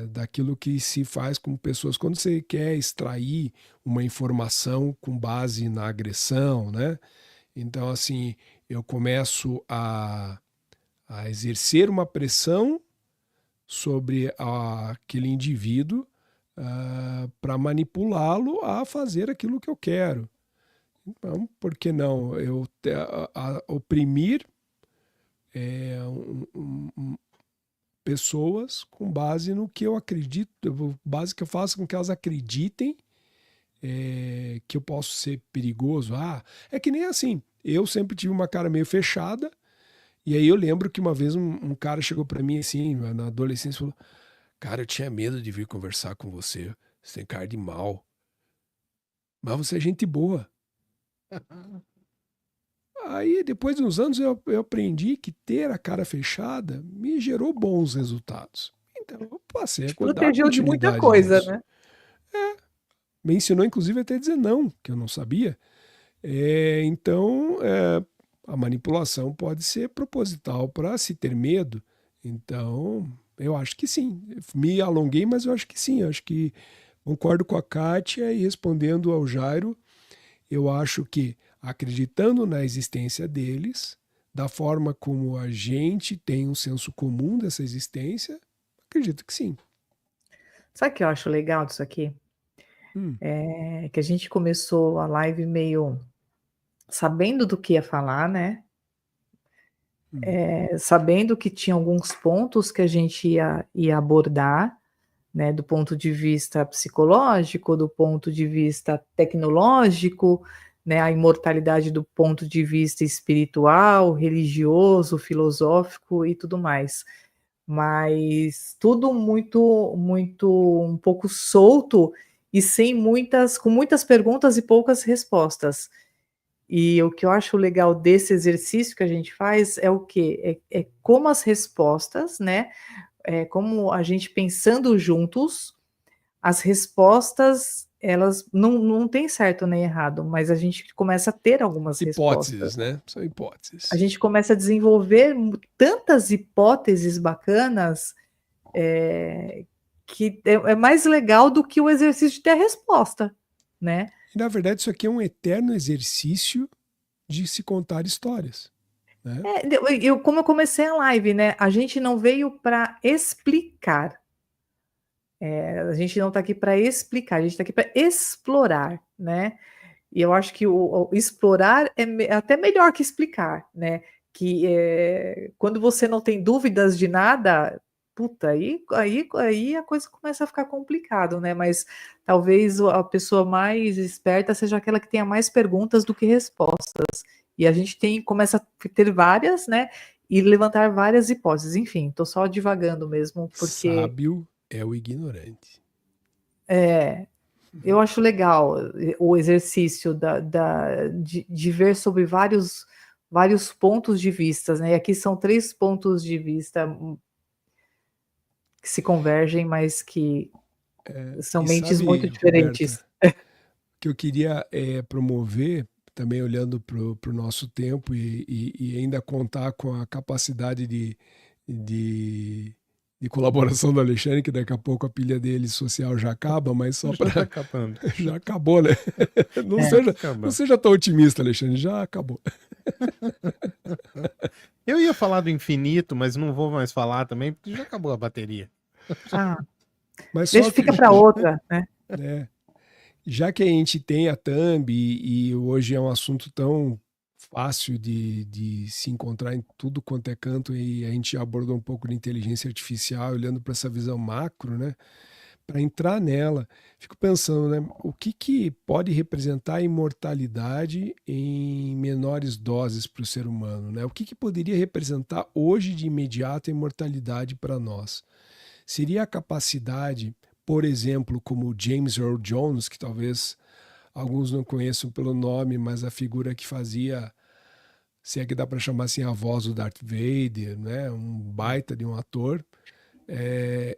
daquilo que se faz com pessoas quando você quer extrair uma informação com base na agressão, né? Então, assim, eu começo a exercer uma pressão sobre aquele indivíduo para manipulá-lo a fazer aquilo que eu quero. Então, por que não eu oprimir pessoas com base no que eu acredito, base que eu faço com que elas acreditem que eu posso ser perigoso. É que nem assim, eu sempre tive uma cara meio fechada E aí eu lembro que uma vez um cara chegou para mim assim, na adolescência, e falou: cara, eu tinha medo de vir conversar com você. Você tem cara de mal. Mas você é gente boa. Aí, depois de uns anos, eu aprendi que ter a cara fechada me gerou bons resultados. Então, eu passei a dar Protegeu de muita continuidade coisa, nisso. né? Me ensinou, inclusive, até dizer não, que eu não sabia. Então, a manipulação pode ser proposital para se ter medo. Então, eu acho que sim. Me alonguei, mas eu acho que sim. Eu acho que concordo com a Kátia e respondendo ao Jairo, eu acho que acreditando na existência deles, da forma como a gente tem um senso comum dessa existência, acredito que sim. Sabe o que eu acho legal disso aqui? Hum, É que a gente começou a live meio sabendo do que ia falar, né? hum. Sabendo que tinha alguns pontos que a gente ia abordar, né? Do ponto de vista psicológico, do ponto de vista tecnológico, né? A imortalidade do ponto de vista espiritual, religioso, filosófico e tudo mais. Mas tudo muito um pouco solto e com muitas perguntas e poucas respostas. E o que eu acho legal desse exercício que a gente faz é o quê? É como as respostas, né? É como a gente pensando juntos, as respostas, elas não tem certo nem errado, mas a gente começa a ter algumas respostas. Hipóteses, né? São A hipóteses. gente começa a desenvolver tantas hipóteses bacanas, que é mais legal do que o exercício de ter a resposta, né? E, na verdade, isso aqui é um eterno exercício de se contar histórias, né? Como eu comecei a live, né? A gente não veio para explicar. A gente não está aqui para explicar, a gente está aqui para explorar, né? E eu acho que o explorar é até melhor que explicar, né? Que quando você não tem dúvidas de nada, puta, aí a coisa começa a ficar complicado, né? Mas talvez a pessoa mais esperta seja aquela que tenha mais perguntas do que respostas. E a gente começa a ter várias, né? E levantar várias hipóteses. Enfim, estou só divagando mesmo, porque Sábio é o ignorante. eu acho legal o exercício de ver sobre vários pontos de vista, né? E aqui são 3 pontos de vista que se convergem, mas que são E mentes muito sabe, Roberta, diferentes. que eu queria promover, também olhando para o nosso tempo e ainda contar com a capacidade de, de colaboração do Alexandre, que daqui a pouco a pilha dele social já acaba, mas só Já tá para. acabando. Já acabou, né? Não É. seja, Acabando. não seja tão otimista, Alexandre, já acabou. Eu ia falar do infinito, mas não vou mais falar também, porque já acabou a bateria. Ah, Mas deixa só que, fica para outra, né? né, já que a gente tem a Thumb e hoje é um assunto tão fácil de se encontrar em tudo quanto é canto e a gente já abordou um pouco de inteligência artificial, olhando para essa visão macro, né? Para entrar nela, fico pensando, né? O que pode representar a imortalidade em menores doses para o ser humano, né? O que poderia representar hoje de imediato a imortalidade para nós? Seria a capacidade, por exemplo, como James Earl Jones, que talvez alguns não conheçam pelo nome, mas a figura que fazia, se é que dá para chamar assim, a voz do Darth Vader, né? Um baita de um ator.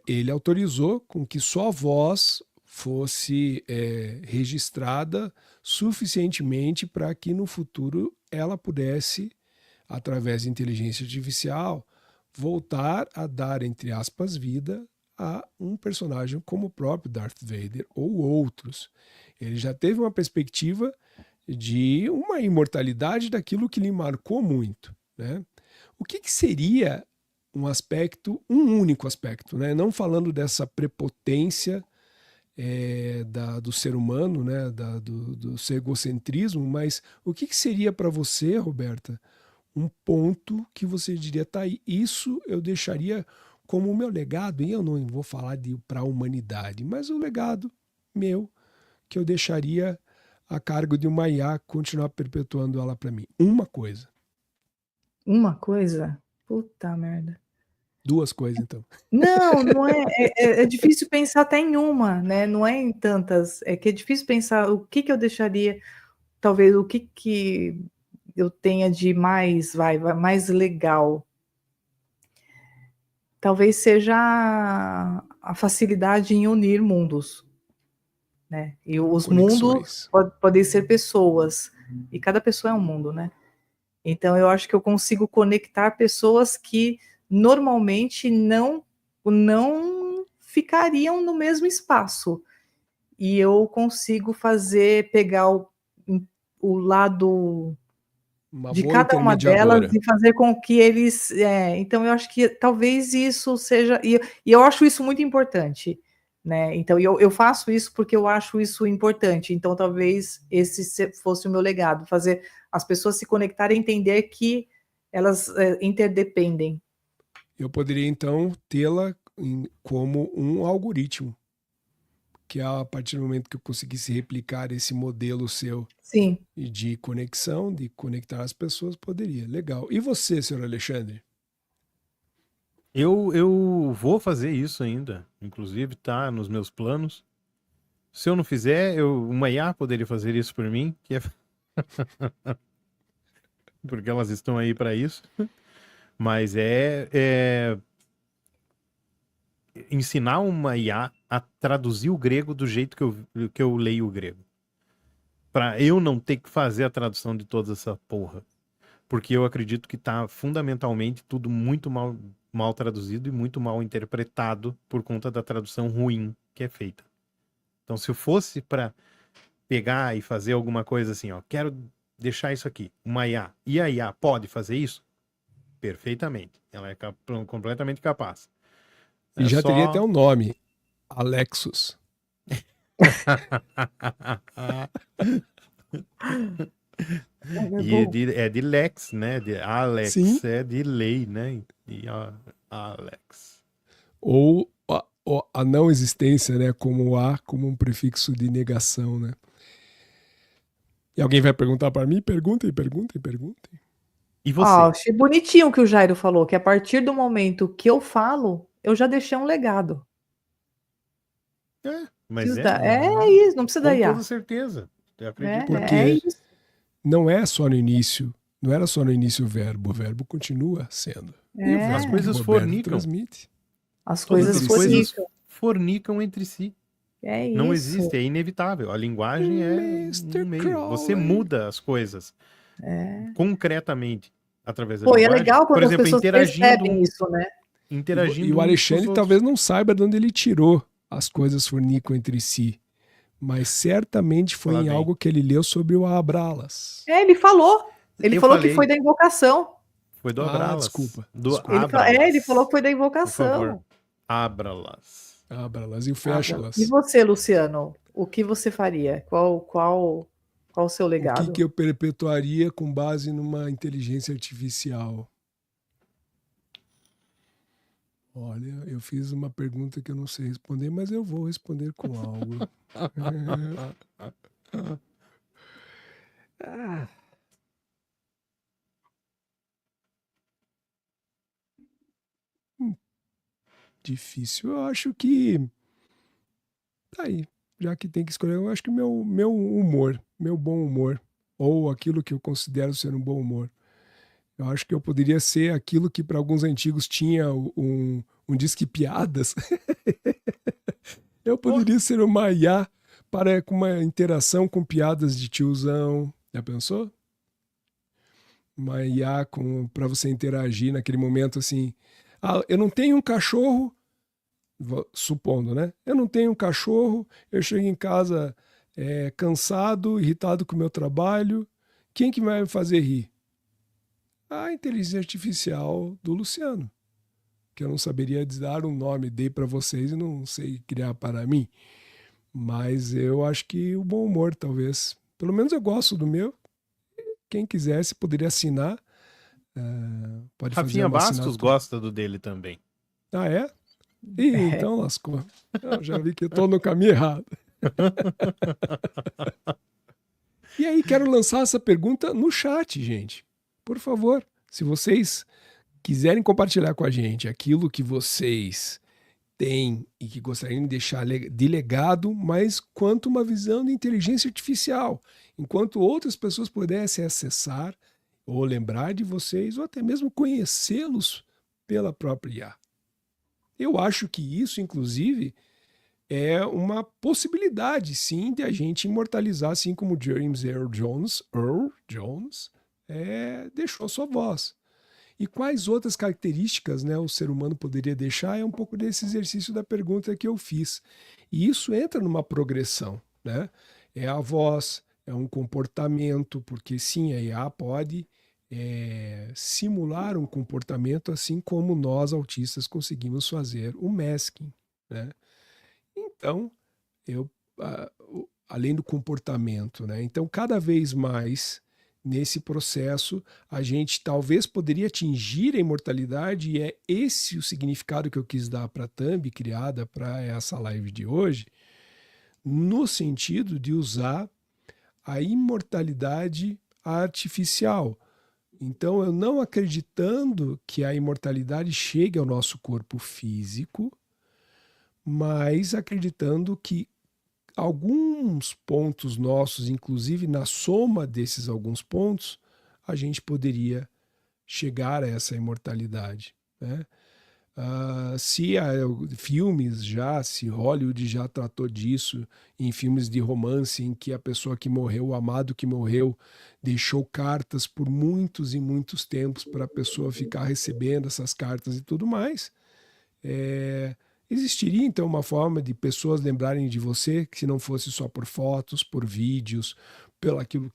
Ele autorizou com que sua voz fosse registrada suficientemente para que no futuro ela pudesse, através de inteligência artificial, voltar a dar, entre aspas, vida a um personagem como o próprio Darth Vader ou outros. Ele já teve uma perspectiva de uma imortalidade daquilo que lhe marcou muito, né? O que seria um aspecto, um único aspecto, né? Não falando dessa prepotência do ser humano, né? Do seu egocentrismo, mas o que seria para você, Roberta, um ponto que você diria, tá aí, isso eu deixaria como o meu legado, e eu não vou falar para a humanidade, mas o legado meu que eu deixaria a cargo de uma IA continuar perpetuando ela para mim. Uma coisa. Uma coisa? Puta merda. 2 coisas, então. Não é, é difícil pensar até em uma, né, não é em tantas, é que é difícil pensar o que que eu deixaria, talvez o que que eu tenha de mais, mais legal. Talvez seja a facilidade em unir mundos, né, e os mundos Conexões. podem ser pessoas, e cada pessoa é um mundo, né. Então eu acho que eu consigo conectar pessoas que normalmente não ficariam no mesmo espaço. E eu consigo pegar o lado Uma de boa cada uma delas intermediadora. e fazer com que eles, então eu acho que talvez isso seja, e eu acho isso muito importante, né, então eu faço isso porque eu acho isso importante, então talvez esse fosse o meu legado, fazer as pessoas se conectarem e entender que elas, interdependem. Eu poderia, então, tê-la como um algoritmo, que a partir do momento que eu conseguisse replicar esse modelo seu Sim. e de conexão, de conectar as pessoas, poderia. Legal. E você, senhor Alexandre? Eu vou fazer isso ainda. Inclusive, tá nos meus planos. Se eu não fizer, uma IA poderia fazer isso por mim, que é porque elas estão aí para isso. Mas é ensinar uma IA a traduzir o grego do jeito que eu leio o grego. Pra eu não ter que fazer a tradução de toda essa porra. Porque eu acredito que tá fundamentalmente tudo muito mal traduzido e muito mal interpretado por conta da tradução ruim que é feita. Então, se eu fosse para pegar e fazer alguma coisa assim, ó, quero deixar isso aqui, uma IA, e a IA pode fazer isso? Perfeitamente. Ela é completamente capaz. E É já teria até só... um nome, Alexus. E é de Lex, né? De Alex, Sim. é de lei, né? E Alex. Ou a não existência, né? Como A, como um prefixo de negação, né? E alguém vai perguntar para mim? Perguntem. E você? Achei bonitinho o que o Jairo falou, que a partir do momento que eu falo, eu já deixei um legado. Mas É isso, não precisa da com IA. toda certeza. Eu acredito. Porque isso. não é só no início, não era só no início o verbo continua sendo. E o verbo As coisas que Roberto fornicam. transmite. As Todas coisas as coisas fornicam. fornicam entre si. É Não isso. existe, é inevitável. A linguagem é Mr. um meio. Você Crowley. muda as coisas concretamente através da Pô, e é linguagem. legal quando Por exemplo, as pessoas percebem isso, né? E o uns com Alexandre os outros. talvez não saiba de onde ele tirou as coisas fornicam entre si. Mas certamente foi Lá em vem. algo que ele leu sobre o Abralas. Ele falou. Ele Eu falou falei. que foi da invocação. Foi do Abralas. Desculpa. Ele falou que foi da invocação. Por favor. Abralas. Abralas e o fecha-las. E você, Luciano? O que você faria? Qual o seu O legado? que eu perpetuaria com base numa inteligência artificial? Olha, eu fiz uma pergunta que eu não sei responder, mas eu vou responder com algo. Difícil. Eu acho que... Tá aí. Já que tem que escolher, eu acho que meu humor, meu bom humor, ou aquilo que eu considero ser um bom humor. Eu acho que eu poderia ser aquilo que para alguns antigos tinha um disque piadas. Eu poderia ser uma IA com uma interação com piadas de tiozão. Já pensou? Uma IA para você interagir naquele momento assim. Eu não tenho um cachorro, supondo, né? Eu não tenho um cachorro, eu chego em casa cansado, irritado com o meu trabalho. Quem que vai me fazer rir? A inteligência artificial do Luciano, que eu não saberia dar um nome, dei para vocês e não sei criar para mim. Mas eu acho que o bom humor, talvez. Pelo menos eu gosto do meu. Quem quisesse poderia assinar. Pode Rafinha fazer Bastos assinatura. gosta do dele também. Ah, é? Então lascou. Eu já vi que eu tô no caminho errado. E aí, quero lançar essa pergunta no chat, gente. Por favor, Se vocês quiserem compartilhar com a gente aquilo que vocês têm e que gostariam de deixar de legado, mas quanto uma visão de inteligência artificial, enquanto outras pessoas pudessem acessar ou lembrar de vocês, ou até mesmo conhecê-los pela própria IA. Eu acho que isso, inclusive, é uma possibilidade, sim, de a gente imortalizar, assim como James Earl Jones deixou sua voz. E quais outras características, né, o ser humano poderia deixar? É um pouco desse exercício da pergunta que eu fiz. E isso entra numa progressão, né? É a voz, é um comportamento, porque sim, a IA pode simular um comportamento assim como nós autistas conseguimos fazer o masking, né? Então, além do comportamento, né? Então, cada vez mais nesse processo, a gente talvez poderia atingir a imortalidade, e é esse o significado que eu quis dar para a thumb criada para essa live de hoje, no sentido de usar a imortalidade artificial. Então, eu não acreditando que a imortalidade chegue ao nosso corpo físico, mas acreditando que alguns pontos nossos, inclusive na soma desses alguns pontos, a gente poderia chegar a essa imortalidade, né? Se Hollywood já tratou disso em filmes de romance, em que a pessoa que morreu, o amado que morreu, deixou cartas por muitos e muitos tempos para a pessoa ficar recebendo essas cartas e tudo mais, existiria então uma forma de pessoas lembrarem de você, que se não fosse só por fotos, por vídeos, por aquilo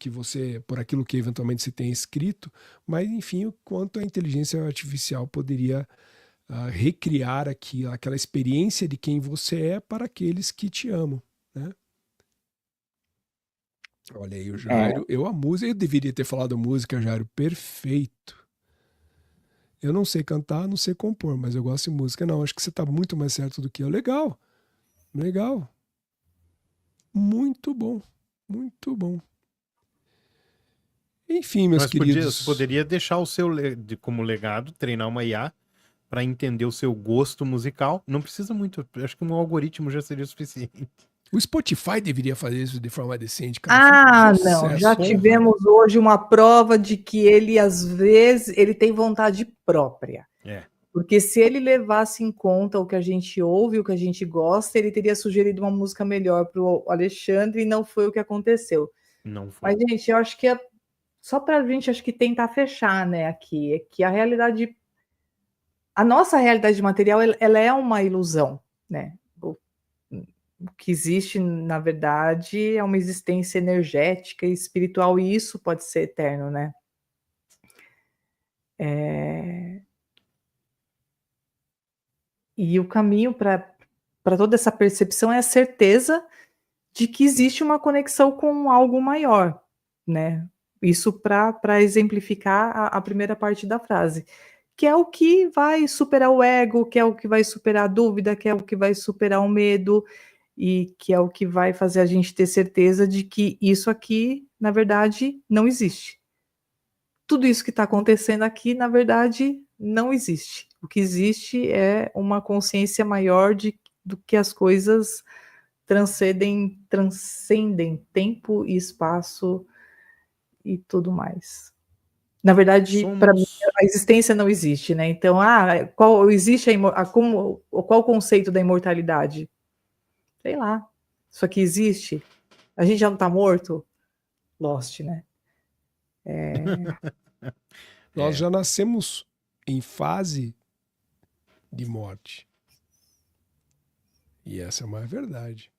que eventualmente você tem escrito, mas enfim, o quanto a inteligência artificial poderia recriar aquela experiência de quem você é para aqueles que te amam, né? Olha aí o Jairo, eu deveria ter falado música, Jairo, perfeito. Eu não sei cantar, não sei compor, mas eu gosto de música. Não, acho que você está muito mais certo do que eu. Legal, legal. Muito bom, muito bom. Enfim, meus queridos. Você poderia deixar o seu como legado, treinar uma IA para entender o seu gosto musical. Não precisa muito, acho que um algoritmo já seria o suficiente. O Spotify deveria fazer isso de forma decente, cara. Não, já tivemos hoje uma prova de que ele, às vezes, ele tem vontade própria. Porque se ele levasse em conta o que a gente ouve, o que a gente gosta, ele teria sugerido uma música melhor para o Alexandre, e não foi o que aconteceu. Não foi. Mas, gente, eu acho que só para a gente tentar fechar, né, aqui, é que a nossa realidade material, ela é uma ilusão, né? O que existe, na verdade, é uma existência energética e espiritual, e isso pode ser eterno, né? E o caminho para toda essa percepção é a certeza de que existe uma conexão com algo maior, né? Isso para exemplificar a primeira parte da frase, que é o que vai superar o ego, que é o que vai superar a dúvida, que é o que vai superar o medo, e que é o que vai fazer a gente ter certeza de que isso aqui, na verdade, não existe. Tudo isso que está acontecendo aqui, na verdade, não existe. O que existe é uma consciência maior do que as coisas transcendem tempo e espaço e tudo mais. Na verdade, para mim, a existência não existe, né? Então, qual o conceito da imortalidade? Sei lá, isso aqui existe? A gente já não está morto? Lost, né? Nós já nascemos em fase de morte. E essa é uma verdade.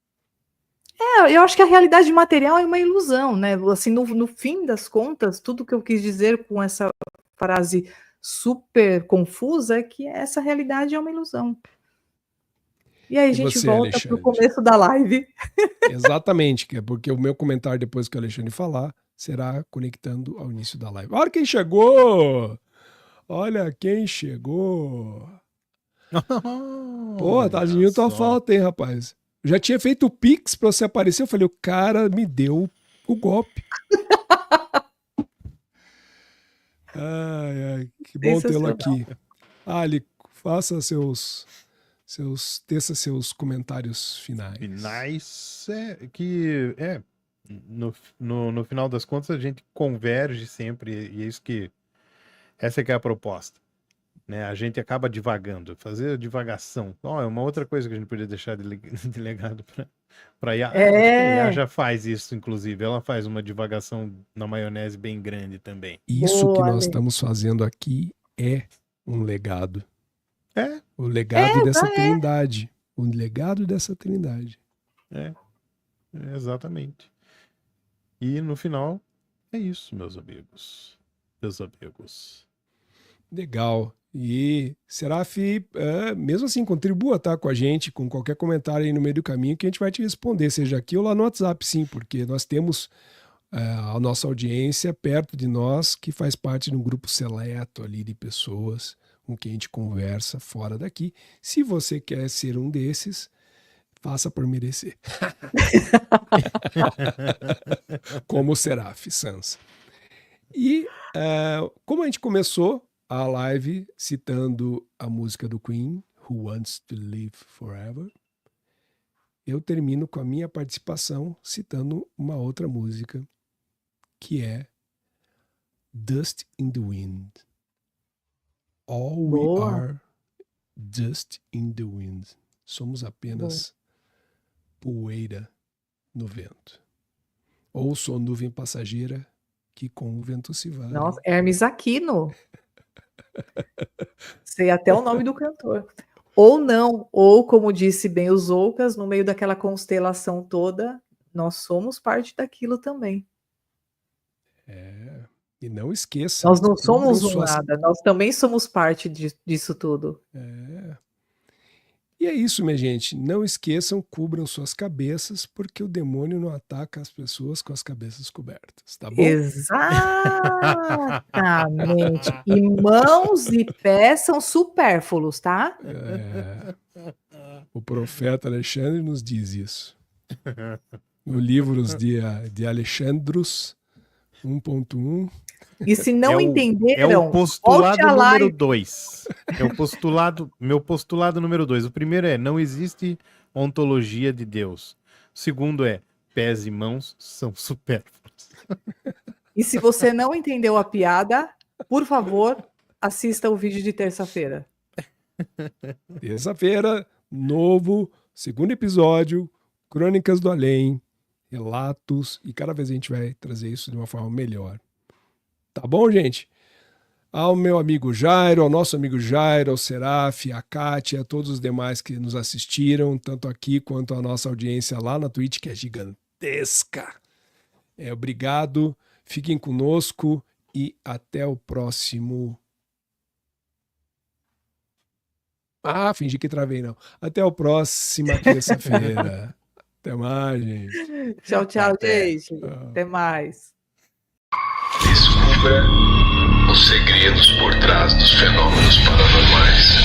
Eu acho que a realidade material é uma ilusão, né? Assim, no fim das contas, tudo que eu quis dizer com essa frase super confusa é que essa realidade é uma ilusão. E aí a gente volta para o começo da live. Exatamente, porque o meu comentário depois que o Alexandre falar será conectando ao início da live. Olha quem chegou! Olha quem chegou! Pô, Tadinho, tua falta, hein, rapaz? Eu já tinha feito o Pix pra você aparecer. Eu falei, o cara me deu o golpe. Ai, que bom tê-lo aqui. Ali, faça teça seus comentários finais. No final das contas a gente converge sempre, e essa que é a proposta, né? A gente acaba divagando, fazer a divagação. É uma outra coisa que a gente podia deixar de legado para IA. A IA já faz isso, inclusive. Ela faz uma divagação na maionese bem grande também. Isso que nós estamos fazendo aqui é um legado. O legado dessa trindade. O legado dessa trindade. Exatamente. E no final, é isso, meus amigos. Legal. E, Seraf, mesmo assim, contribua, tá, com a gente, com qualquer comentário aí no meio do caminho, que a gente vai te responder, seja aqui ou lá no WhatsApp, sim, porque nós temos a nossa audiência perto de nós, que faz parte de um grupo seleto ali de pessoas com quem a gente conversa fora daqui. Se você quer ser um desses, faça por merecer. Como o Seraf Sansa. E como a gente começou a live citando a música do Queen, Who Wants to Live Forever, eu termino com a minha participação citando uma outra música, que é Dust in the Wind. All we are dust in the wind. Somos apenas poeira no vento. Ou sou nuvem passageira que com o vento se vai. Nossa, Hermes Aquino. Sei até o nome do cantor. Ou não, ou como disse bem os Zoucas, no meio daquela constelação toda, nós somos parte daquilo também. E não esqueça. Nós não somos nada, nós também somos parte disso tudo. E é isso, minha gente. Não esqueçam, cubram suas cabeças, porque o demônio não ataca as pessoas com as cabeças cobertas, tá bom? Exatamente. E mãos e pés são supérfluos, tá? O profeta Alexandre nos diz isso. No Livros de Alexandros 1.1. E se não entenderam, é o postulado número 2. Meu postulado número 2. O primeiro é: não existe ontologia de Deus. O segundo é: pés e mãos são supérfluos. E se você não entendeu a piada, por favor, assista o vídeo de terça-feira. Terça-feira, novo, segundo episódio, Crônicas do Além, relatos, e cada vez a gente vai trazer isso de uma forma melhor. Tá bom, gente? Ao meu amigo Jairo, ao nosso amigo Jairo, ao Seraf, a Kátia, a todos os demais que nos assistiram, tanto aqui quanto a nossa audiência lá na Twitch, que é gigantesca. Obrigado, fiquem conosco e até o próximo... fingi que travei, não. Até a próxima terça-feira. Até mais, gente. Tchau, gente. Até mais. Descubra os segredos por trás dos fenômenos paranormais.